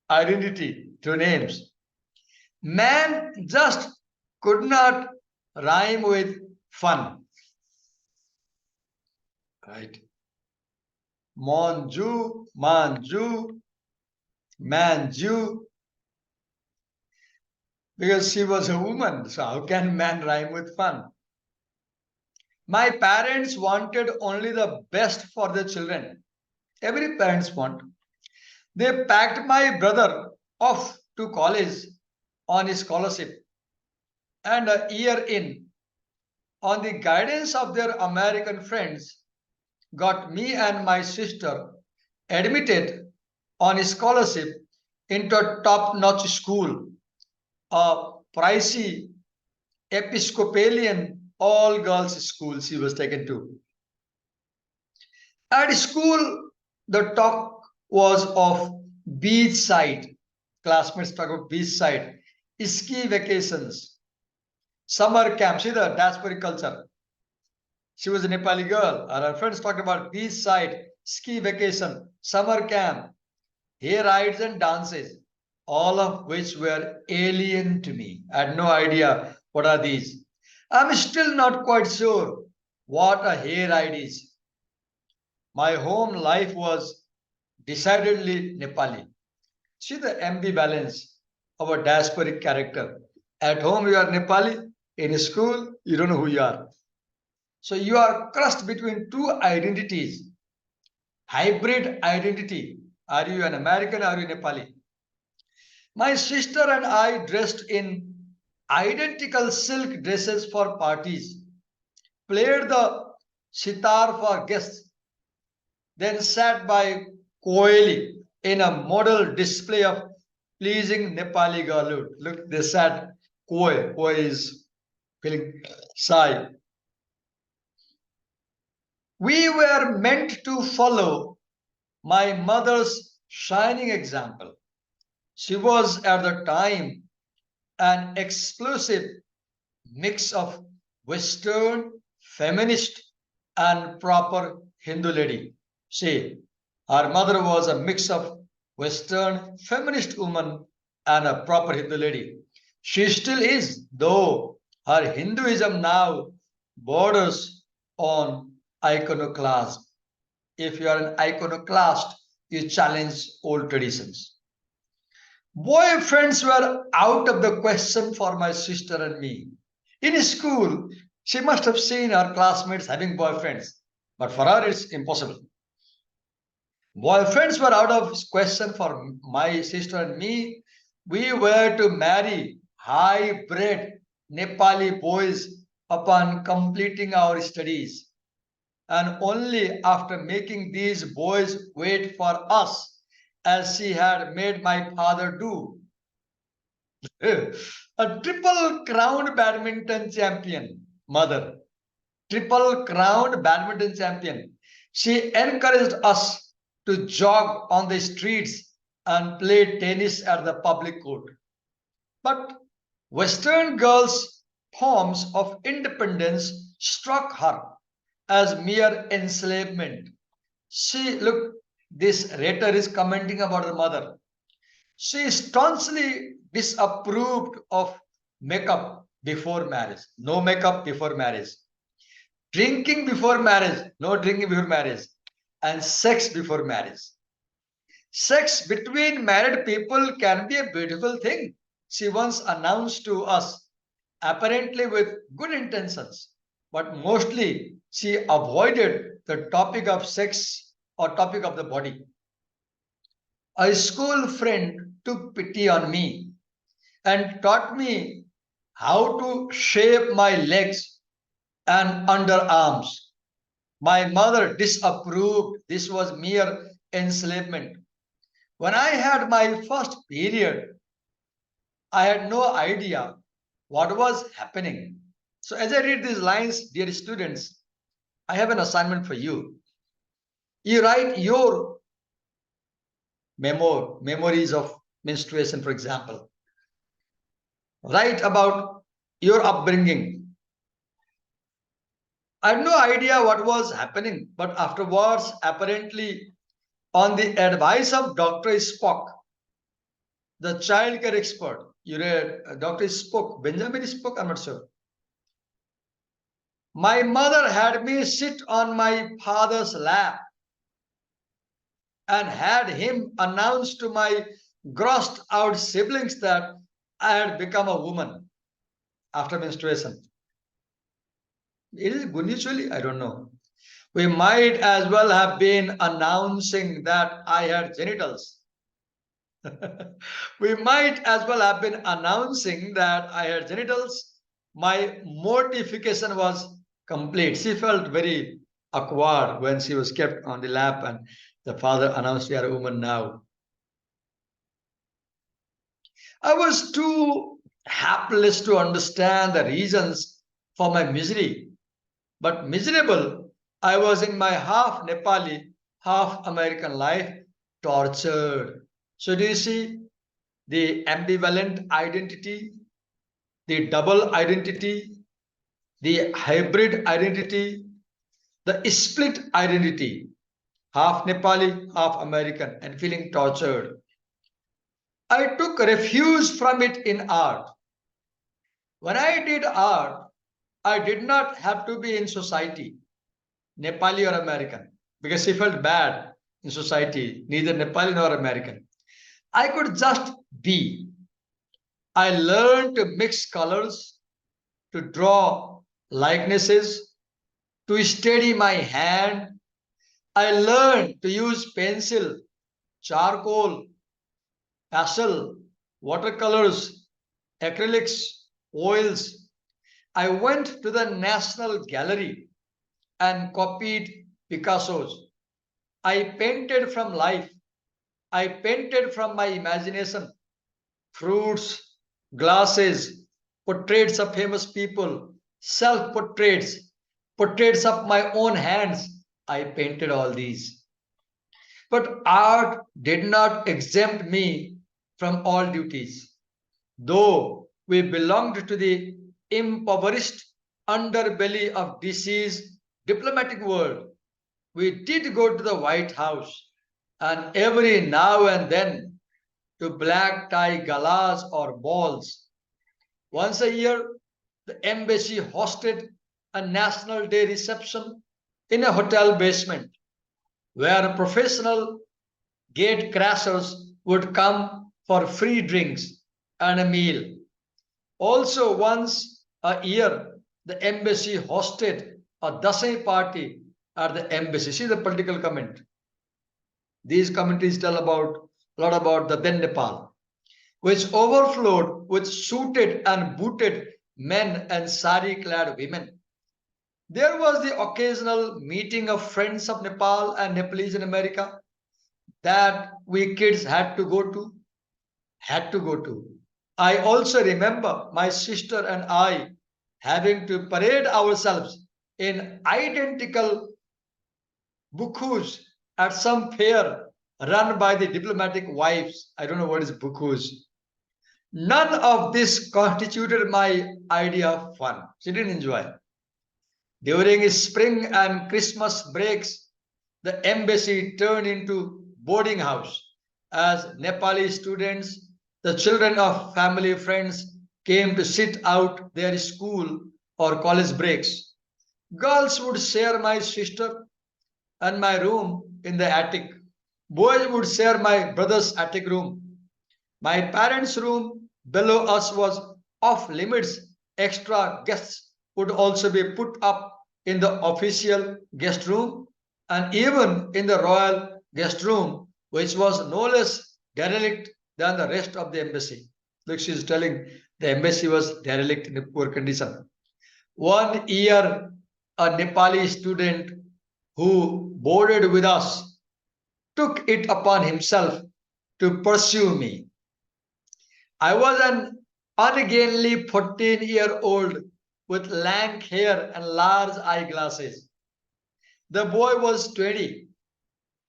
Identity, two names. Man just could not rhyme with fun. Right? Monju, Manju, Manju. Because she was a woman, so how can man rhyme with fun? My parents wanted only the best for their children. Every parents want. They packed my brother off to college on his scholarship. And a year in, on the guidance of their American friends, got me and my sister admitted on a scholarship into a top-notch school, a pricey Episcopalian all-girls school she was taken to. At school, the talk was of beachside. Classmates talk about beachside, ski vacations, summer camp. See the diasporic culture. She was a Nepali girl. Her friends talked about beachside, ski vacation, summer camp, hair rides and dances, all of which were alien to me. I had no idea what are these. I'm still not quite sure what a hair ride is. My home life was decidedly Nepali. See the ambivalence of a diasporic character. At home you are Nepali, in school you don't know who you are. So you are crushed between two identities. Hybrid identity. Are you an American or are you Nepali? My sister and I dressed in identical silk dresses for parties, played the sitar for guests, then sat by Koeli in a model display of pleasing Nepali girlhood. Look, they sat Koi. Koi is feeling shy. We were meant to follow my mother's shining example. She was at the time an explosive mix of Western, feminist, and proper Hindu lady. Her mother was a mix of Western, feminist woman and a proper Hindu lady. She still is, though her Hinduism now borders on iconoclasm. If you are an iconoclast, you challenge old traditions. Boyfriends were out of the question for my sister and me. In school, she must have seen her classmates having boyfriends, but for her it's impossible. Boyfriends were out of question for my sister and me. We were to marry high-bred Nepali boys upon completing our studies, and only after making these boys wait for us, as she had made my father do. A triple crowned badminton champion, mother, triple crowned badminton champion. She encouraged us to jog on the streets and play tennis at the public court. But Western girls' forms of independence struck her as mere enslavement. She look, this writer is commenting about her mother. She staunchly disapproved of makeup before marriage. No makeup before marriage. Drinking before marriage. No drinking before marriage. And sex before marriage. Sex between married people can be a beautiful thing, she once announced to us, apparently with good intentions. But mostly she avoided the topic of sex or topic of the body. A school friend took pity on me and taught me how to shape my legs and underarms. My mother disapproved. This was mere enslavement. When I had my first period, I had no idea what was happening. So as I read these lines, dear students, I have an assignment for you. You write your memories of menstruation, for example. Write about your upbringing. I had no idea what was happening, but afterwards, apparently, on the advice of Dr. Spock, the child care expert, you read Dr. Spock, Benjamin Spock, I'm not sure. My mother had me sit on my father's lap and had him announce to my grossed out siblings that I had become a woman after menstruation. It is mutually, I don't know. We might as well have been announcing that I had genitals. We might as well have been announcing that I had genitals. My mortification was complete. She felt very awkward when she was kept on the lap and the father announced, "You are a woman now." I was too hapless to understand the reasons for my misery, but miserable I was in my half Nepali, half American life, tortured. So do you see the ambivalent identity, the double identity, the hybrid identity, the split identity, half Nepali, half American, and feeling tortured. I took refuge from it in art. When I did art, I did not have to be in society, Nepali or American, because she felt bad in society, neither Nepali nor American. I could just be. I learned to mix colors, to draw likenesses, to steady my hand. I learned to use pencil, charcoal, pastel, watercolors, acrylics, oils. I went to the National Gallery and copied Picasso's. I painted from life. I painted from my imagination. Fruits, glasses, portraits of famous people, self-portraits, portraits of my own hands. I painted all these. But art did not exempt me from all duties. Though we belonged to the impoverished underbelly of DC's diplomatic world, we did go to the White House and every now and then to black tie galas or balls. Once a year, the embassy hosted a National Day reception in a hotel basement where professional gate crashers would come for free drinks and a meal. Also, once a year, the embassy hosted a Dasai party at the embassy. See the political comment. These commentaries tell about a lot about the then Nepal, which overflowed with suited and booted men and sari-clad women. There was the occasional meeting of friends of Nepal and Nepalese in America that we kids had to go to. I also remember my sister and I having to parade ourselves in identical bukus at some fair run by the diplomatic wives. I don't know what is bukus. None of this constituted my idea of fun. She didn't enjoy. During spring and Christmas breaks, the embassy turned into boarding house as Nepali students, the children of family friends, came to sit out their school or college breaks. Girls would share my sister and my room in the attic. Boys would share my brother's attic room. My parents' room below us was off limits. Extra guests would also be put up in the official guest room and even in the royal guest room, which was no less derelict than the rest of the embassy. Look, she's telling the embassy was derelict in a poor condition. 1 year, a Nepali student who boarded with us took it upon himself to pursue me. I was an ungainly 14-year-old with lank hair and large eyeglasses. The boy was 20.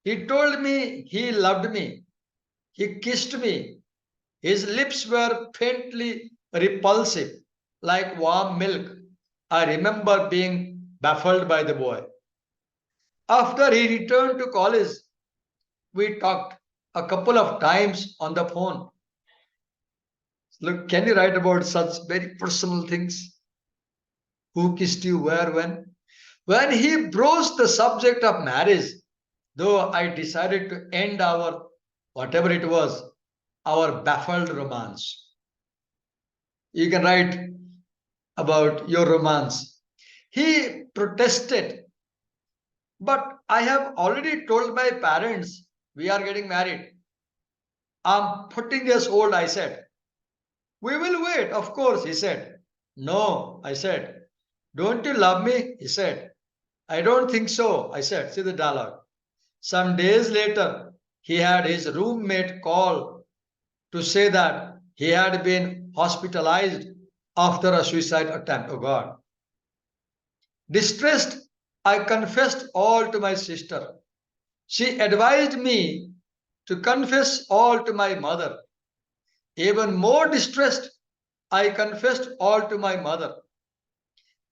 He told me he loved me. He kissed me. His lips were faintly repulsive, like warm milk. I remember being baffled by the boy. After he returned to college, we talked a couple of times on the phone. Look, can you write about such very personal things? Who kissed you, where, when? When he broached the subject of marriage, though I decided to end our, whatever it was, our baffled romance. You can write about your romance. He protested, but I have already told my parents we are getting married. I'm 14 years old, I said. We will wait, of course, he said. No, I said. Don't you love me? He said. I don't think so, I said. See the dialogue. Some days later, he had his roommate call to say that he had been hospitalized after a suicide attempt. Oh God. Distressed, I confessed all to my sister. She advised me to confess all to my mother. Even more distressed, I confessed all to my mother.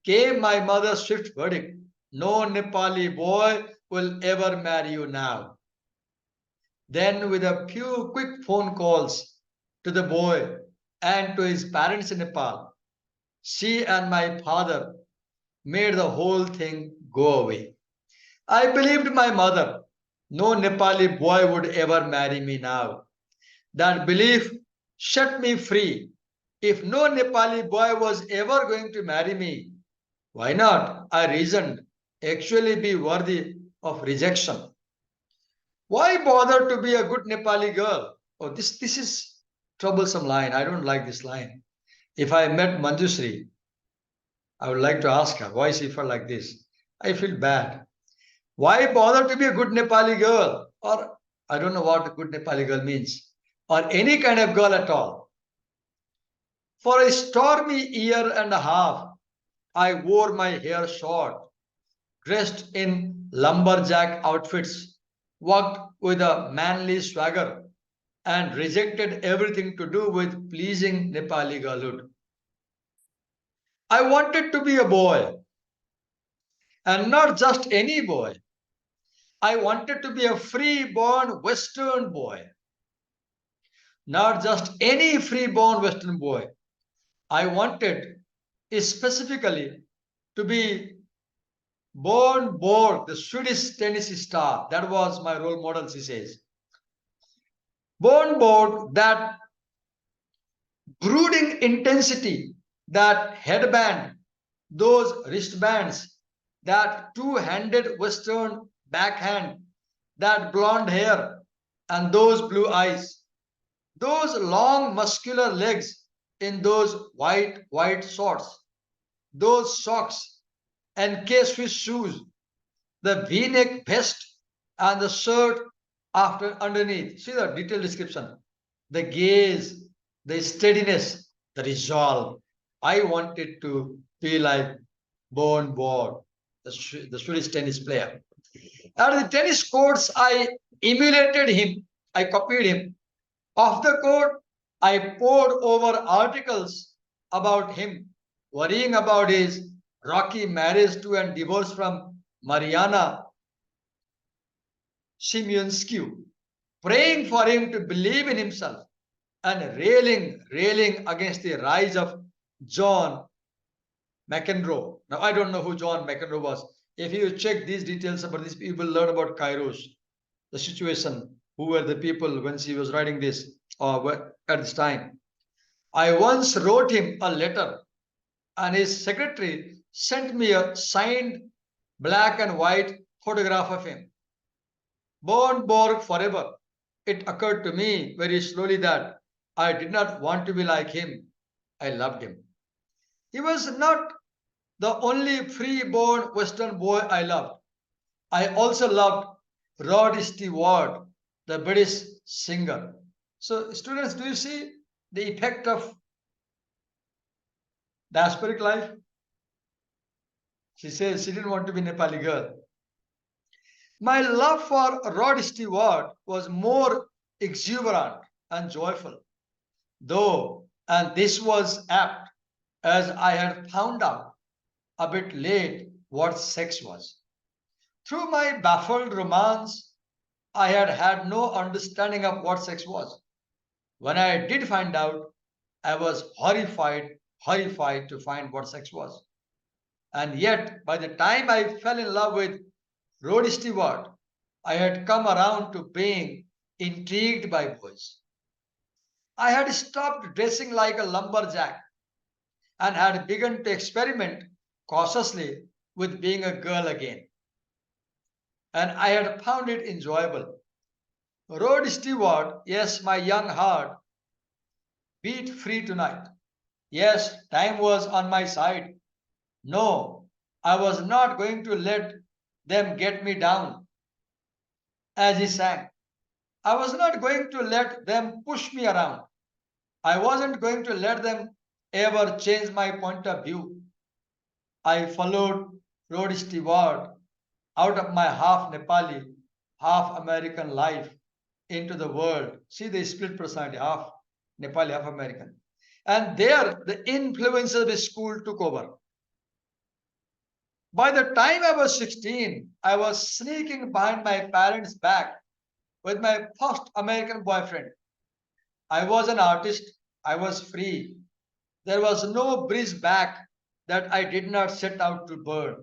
Came my mother's swift verdict. No Nepali boy will ever marry you now. Then, with a few quick phone calls to the boy and to his parents in Nepal, she and my father made the whole thing go away. I believed my mother. No Nepali boy would ever marry me now. That belief set me free. If no Nepali boy was ever going to marry me, why not, I reasoned, actually be worthy of rejection? Why bother to be a good Nepali girl? Oh, this is troublesome line. I don't like this line. If I met Manjusri, I would like to ask her, why she felt like this? I feel bad. Why bother to be a good Nepali girl? Or I don't know what a good Nepali girl means. Or any kind of girl at all. For a stormy year and a half, I wore my hair short, dressed in lumberjack outfits, walked with a manly swagger, and rejected everything to do with pleasing Nepali girlhood. I wanted to be a boy, and not just any boy. I wanted to be a free-born Western boy, not just any free-born Western boy. I wanted specifically to be born Borg, the Swedish tennis star. That was my role model, she says. Born Borg, that brooding intensity, that headband, those wristbands, that two-handed Western backhand, that blonde hair, and those blue eyes, those long muscular legs in those white shorts, those socks and K-Swiss shoes, the V-neck vest and the shirt after underneath. See the detailed description. The gaze, the steadiness, the resolve. I wanted to be like Born Borg. the Swedish tennis player. At the tennis courts, I emulated him. I copied him. Off the court, I pored over articles about him, worrying about his rocky marriage to and divorce from Mariana Siemionsky, praying for him to believe in himself, and railing against the rise of John McEnroe. Now, I don't know who John McEnroe was. If you check these details about these people, learn about Kairos, the situation, who were the people when she was writing this or at this time. I once wrote him a letter, and his secretary sent me a signed black and white photograph of him. Born Borg forever. It occurred to me very slowly that I did not want to be like him. I loved him. He was not the only free-born Western boy I loved. I also loved Rod Stewart, the British singer. So, students, do you see the effect of diasporic life? She says she didn't want to be Nepali girl. My love for Rod Stewart was more exuberant and joyful, though, and this was apt, as I had found out a bit late what sex was. Through my baffled romance, I had had no understanding of what sex was. When I did find out, I was horrified to find what sex was. And yet, by the time I fell in love with Rod Stewart, I had come around to being intrigued by boys. I had stopped dressing like a lumberjack and had begun to experiment cautiously with being a girl again. And I had found it enjoyable. Rod Stewart, yes, my young heart beat free tonight. Yes, time was on my side. No, I was not going to let them get me down. As he sang, I was not going to let them push me around. I wasn't going to let them ever change my point of view. I followed Rod Stewart out of my half Nepali, half American life into the world. See the split personality, half Nepali, half American. And there, the influence of the school took over. By the time I was 16, I was sneaking behind my parents' back with my first American boyfriend. I was an artist. I was free. There was no bridge back that I did not set out to burn.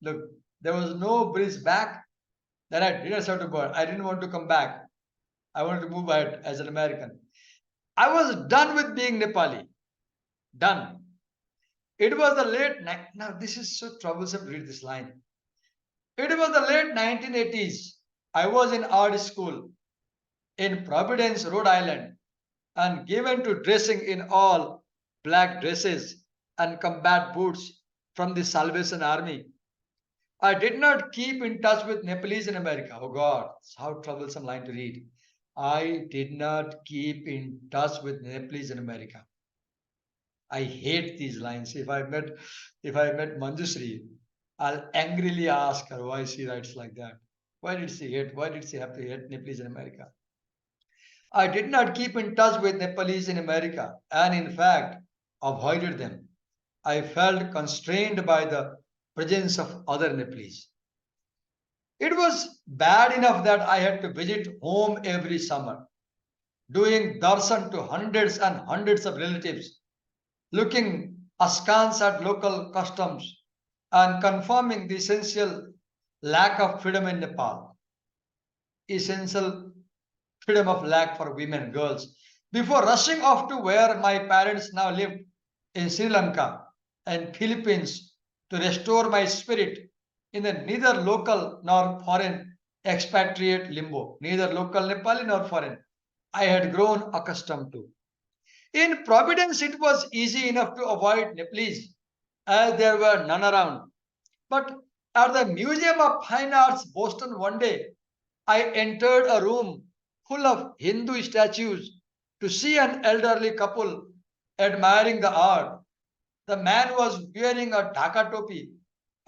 Look, there was no bridge back that I did not set out to burn. I didn't want to come back. I wanted to move ahead as an American. I was done with being Nepali. Done. It was the late night. Now, this is so troublesome to read this line. It was the late 1980s. I was in art school in Providence, Rhode Island, and given to dressing in all black dresses and combat boots from the Salvation Army. I did not keep in touch with Nepalese in America. Oh God, how troublesome line to read. I did not keep in touch with Nepalese in America. I hate these lines. If I met Manjusri, I'll angrily ask her why she writes like that. Why did she have to hate Nepalese in America? I did not keep in touch with Nepalese in America and in fact avoided them. I felt constrained by the presence of other Nepalese. It was bad enough that I had to visit home every summer, doing darshan to hundreds and hundreds of relatives, looking askance at local customs and confirming the essential lack of freedom in Nepal. Essential freedom of lack for women, girls, before rushing off to where my parents now lived in Sri Lanka and Philippines to restore my spirit in the neither local nor foreign expatriate limbo, neither local Nepali nor foreign, I had grown accustomed to. In Providence, it was easy enough to avoid Nepalese as there were none around. But at the Museum of Fine Arts, Boston, one day, I entered a room full of Hindu statues to see an elderly couple admiring the art. The man was wearing a dhaka topi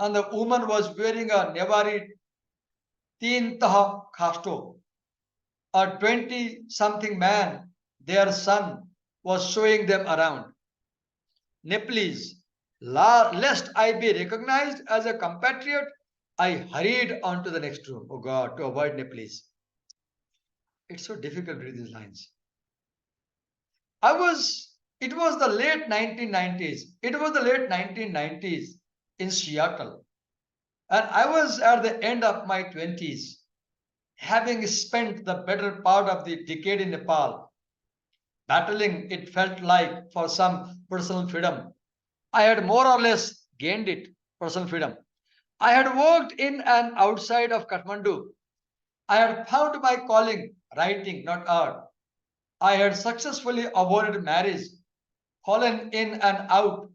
and the woman was wearing a Nevari Teen Taha Khasto. A 20-something man, their son, was showing them around. Nepalese, lest I be recognized as a compatriot, I hurried on to the next room. Oh God, to avoid Nepalese. It's so difficult to read these lines. It was the late 1990s. It was the late 1990s in Seattle. And I was at the end of my 20s, having spent the better part of the decade in Nepal, battling, it felt like, for some personal freedom. I had more or less gained it, personal freedom. I had worked in and outside of Kathmandu. I had found my calling, writing, not art. I had successfully avoided marriage, fallen in and out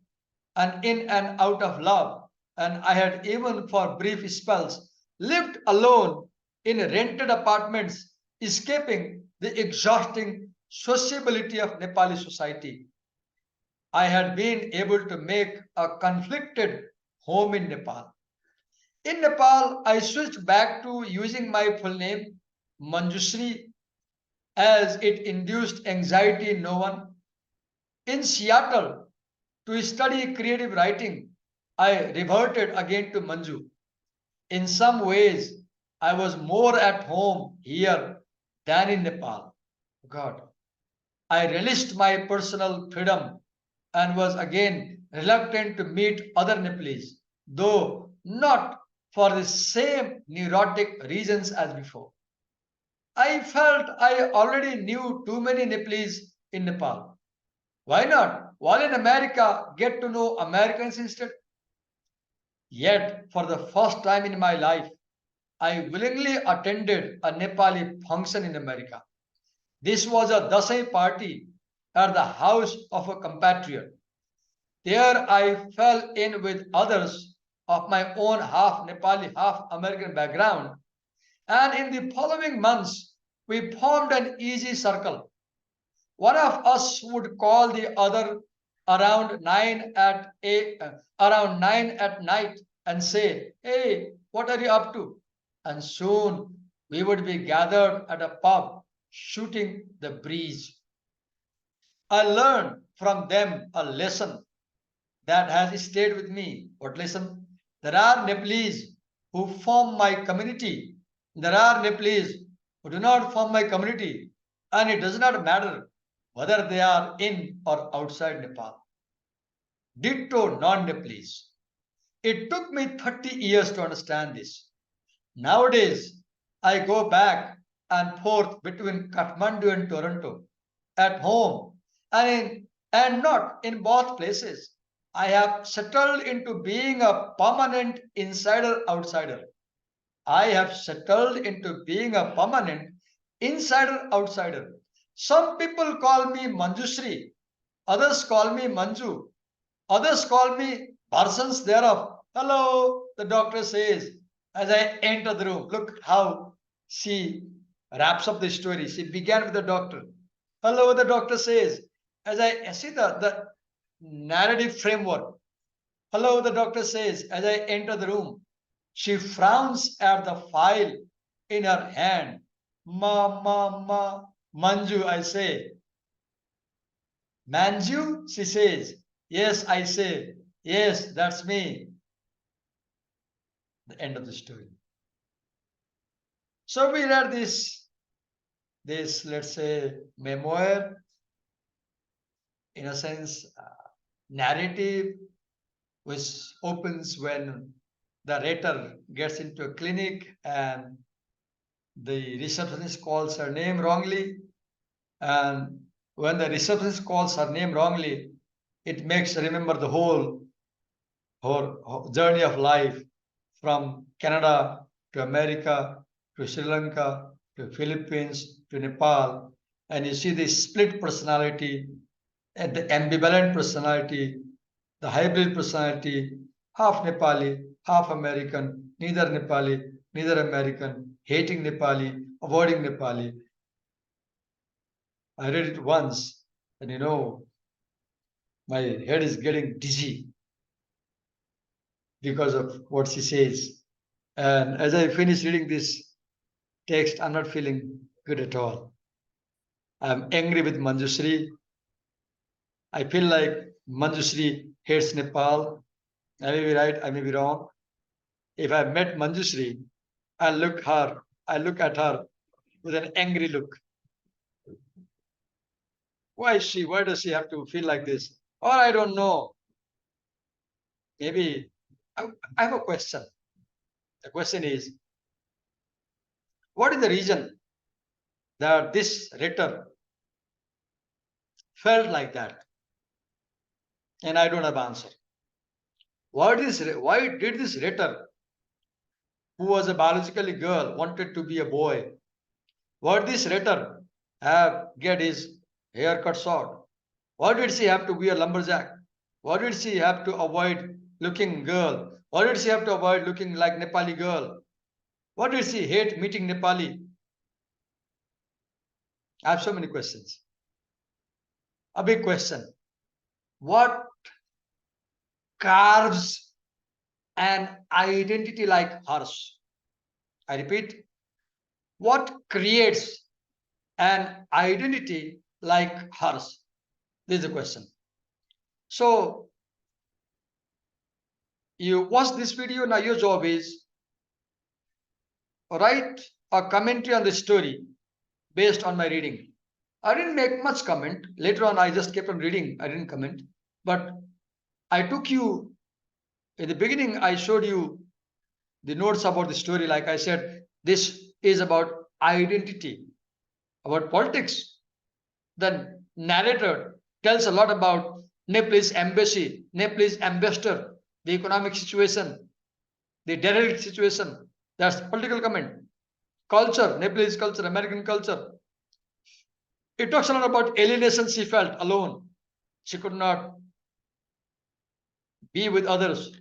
of love, and I had even for brief spells lived alone in rented apartments, escaping the exhausting sociability of Nepali society. I had been able to make a conflicted home in Nepal. In Nepal, I switched back to using my full name, Manjushree, as it induced anxiety in no one. In Seattle, to study creative writing, I reverted again to Manju. In some ways, I was more at home here than in Nepal. God, I relished my personal freedom and was again reluctant to meet other Nepalese, though not for the same neurotic reasons as before. I felt I already knew too many Nepalese in Nepal. Why not, while in America, get to know Americans instead? Yet, for the first time in my life, I willingly attended a Nepali function in America. This was a Dasai party at the house of a compatriot. There I fell in with others of my own half Nepali, half American background, and in the following months, we formed an easy circle. One of us would call the other around around 9 at night and say, "Hey, what are you up to?" And soon we would be gathered at a pub shooting the breeze. I learned from them a lesson that has stayed with me. What lesson? There are Nepalese who form my community. There are Nepalese who do not form my community. And it does not matter whether they are in or outside Nepal. Ditto non-Nepalese. It took me 30 years to understand this. Nowadays, I go back and forth between Kathmandu and Toronto, at home and not in both places. I have settled into being a permanent insider outsider. I have settled into being a permanent insider outsider. Some people call me Manjushri, others call me Manju, others call me persons thereof. Hello, the doctor says as I enter the room. Look how she wraps up the story. She began with the doctor. Hello, the doctor says as I see the narrative framework. Hello, the doctor says as I enter the room. She frowns at the file in her hand. Manju, I say. Manju, she says. Yes, I say. Yes, that's me. The end of the story. So we read this, let's say, memoir, in a sense, narrative, which opens when the writer gets into a clinic and the receptionist calls her name wrongly. And when the receptionist calls her name wrongly, it makes her remember the whole journey of life from Canada to America to Sri Lanka to Philippines to Nepal. And you see the split personality and the ambivalent personality, the hybrid personality, half Nepali, half American, neither Nepali, neither American, hating Nepali, avoiding Nepali. I read it once, and my head is getting dizzy because of what she says. And as I finish reading this text, I'm not feeling good at all. I'm angry with Manjushri. I feel like Manjushri hates Nepal. I may be right, I may be wrong. If I met Manjushri, I look at her with an angry look. Why does she have to feel like this? Or I don't know. Maybe I have a question. The question is, what is the reason that this writer felt like that? And I don't have answer. Why did this writer, who was a biologically girl, wanted to be a boy? Why did this writer get his hair cut short? Why did she have to be a lumberjack? Why did she have to avoid looking girl? Why did she have to avoid looking like Nepali girl? Why did she hate meeting Nepali? I have so many questions. A big question. What carves an identity like hers? I repeat, what creates an identity like hers? This is the question. So you watch this video, now your job is write a commentary on the story based on my reading. I didn't make much comment. Later on, I just kept on reading. I didn't comment. But I took you, in the beginning, I showed you the notes about the story. Like I said, this is about identity, about politics. The narrator tells a lot about Nepalese embassy, Nepalese ambassador, the economic situation, the derelict situation. That's political comment. Culture, Nepalese culture, American culture. It talks a lot about alienation she felt alone. She could not be with others.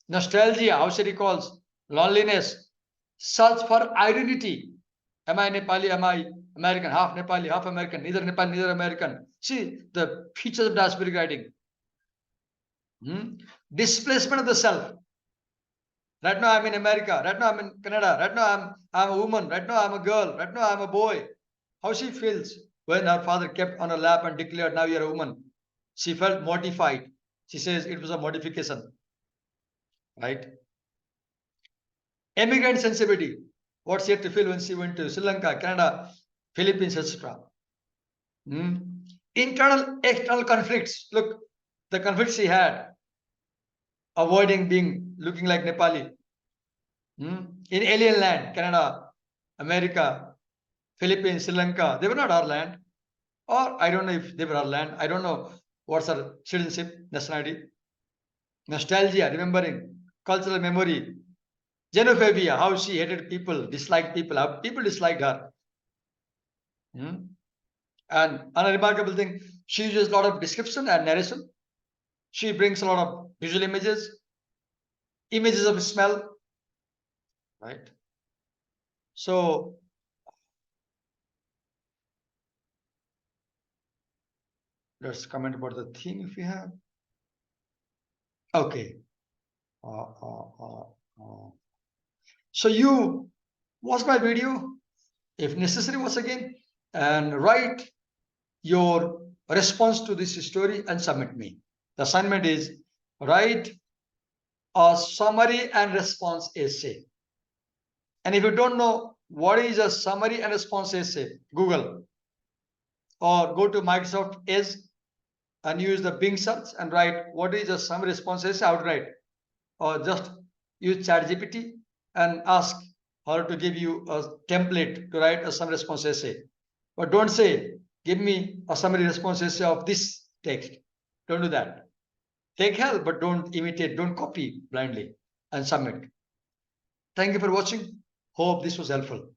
Nostalgia, how she recalls loneliness, search for identity. Am I Nepali? Am I American? Half Nepali, half American, neither Nepali, neither American. See the features of diasporic writing. Displacement of the self. Right now I'm in America. Right now I'm in Canada. Right now I'm a woman. Right now I'm a girl. Right now I'm a boy. How she feels when her father kept on her lap and declared, "Now you're a woman." She felt mortified. She says it was a modification. Right? Emigrant sensibility. What she had to feel when she went to Sri Lanka, Canada, Philippines, etc. Internal, external conflicts. Look, the conflicts she had, avoiding looking like Nepali. In alien land, Canada, America, Philippines, Sri Lanka, they were not our land. Or I don't know if they were our land. I don't know what's our citizenship, nationality. Nostalgia, remembering, cultural memory, xenophobia, how she hated people, disliked people, how people disliked her. And another remarkable thing, she uses a lot of description and narration. She brings a lot of visual images, images of smell, right? So let's comment about the theme if you have. Okay. So you watch my video, if necessary, once again, and write your response to this story and submit me. The assignment is write a summary and response essay. And if you don't know what is a summary and response essay, Google or go to Microsoft Edge and use the Bing search and write what is a summary response essay outright, or just use ChatGPT and ask her to give you a template to write a summary response essay. But don't say, give me a summary response essay of this text. Don't do that. Take help, but don't imitate, don't copy blindly and submit. Thank you for watching. Hope this was helpful.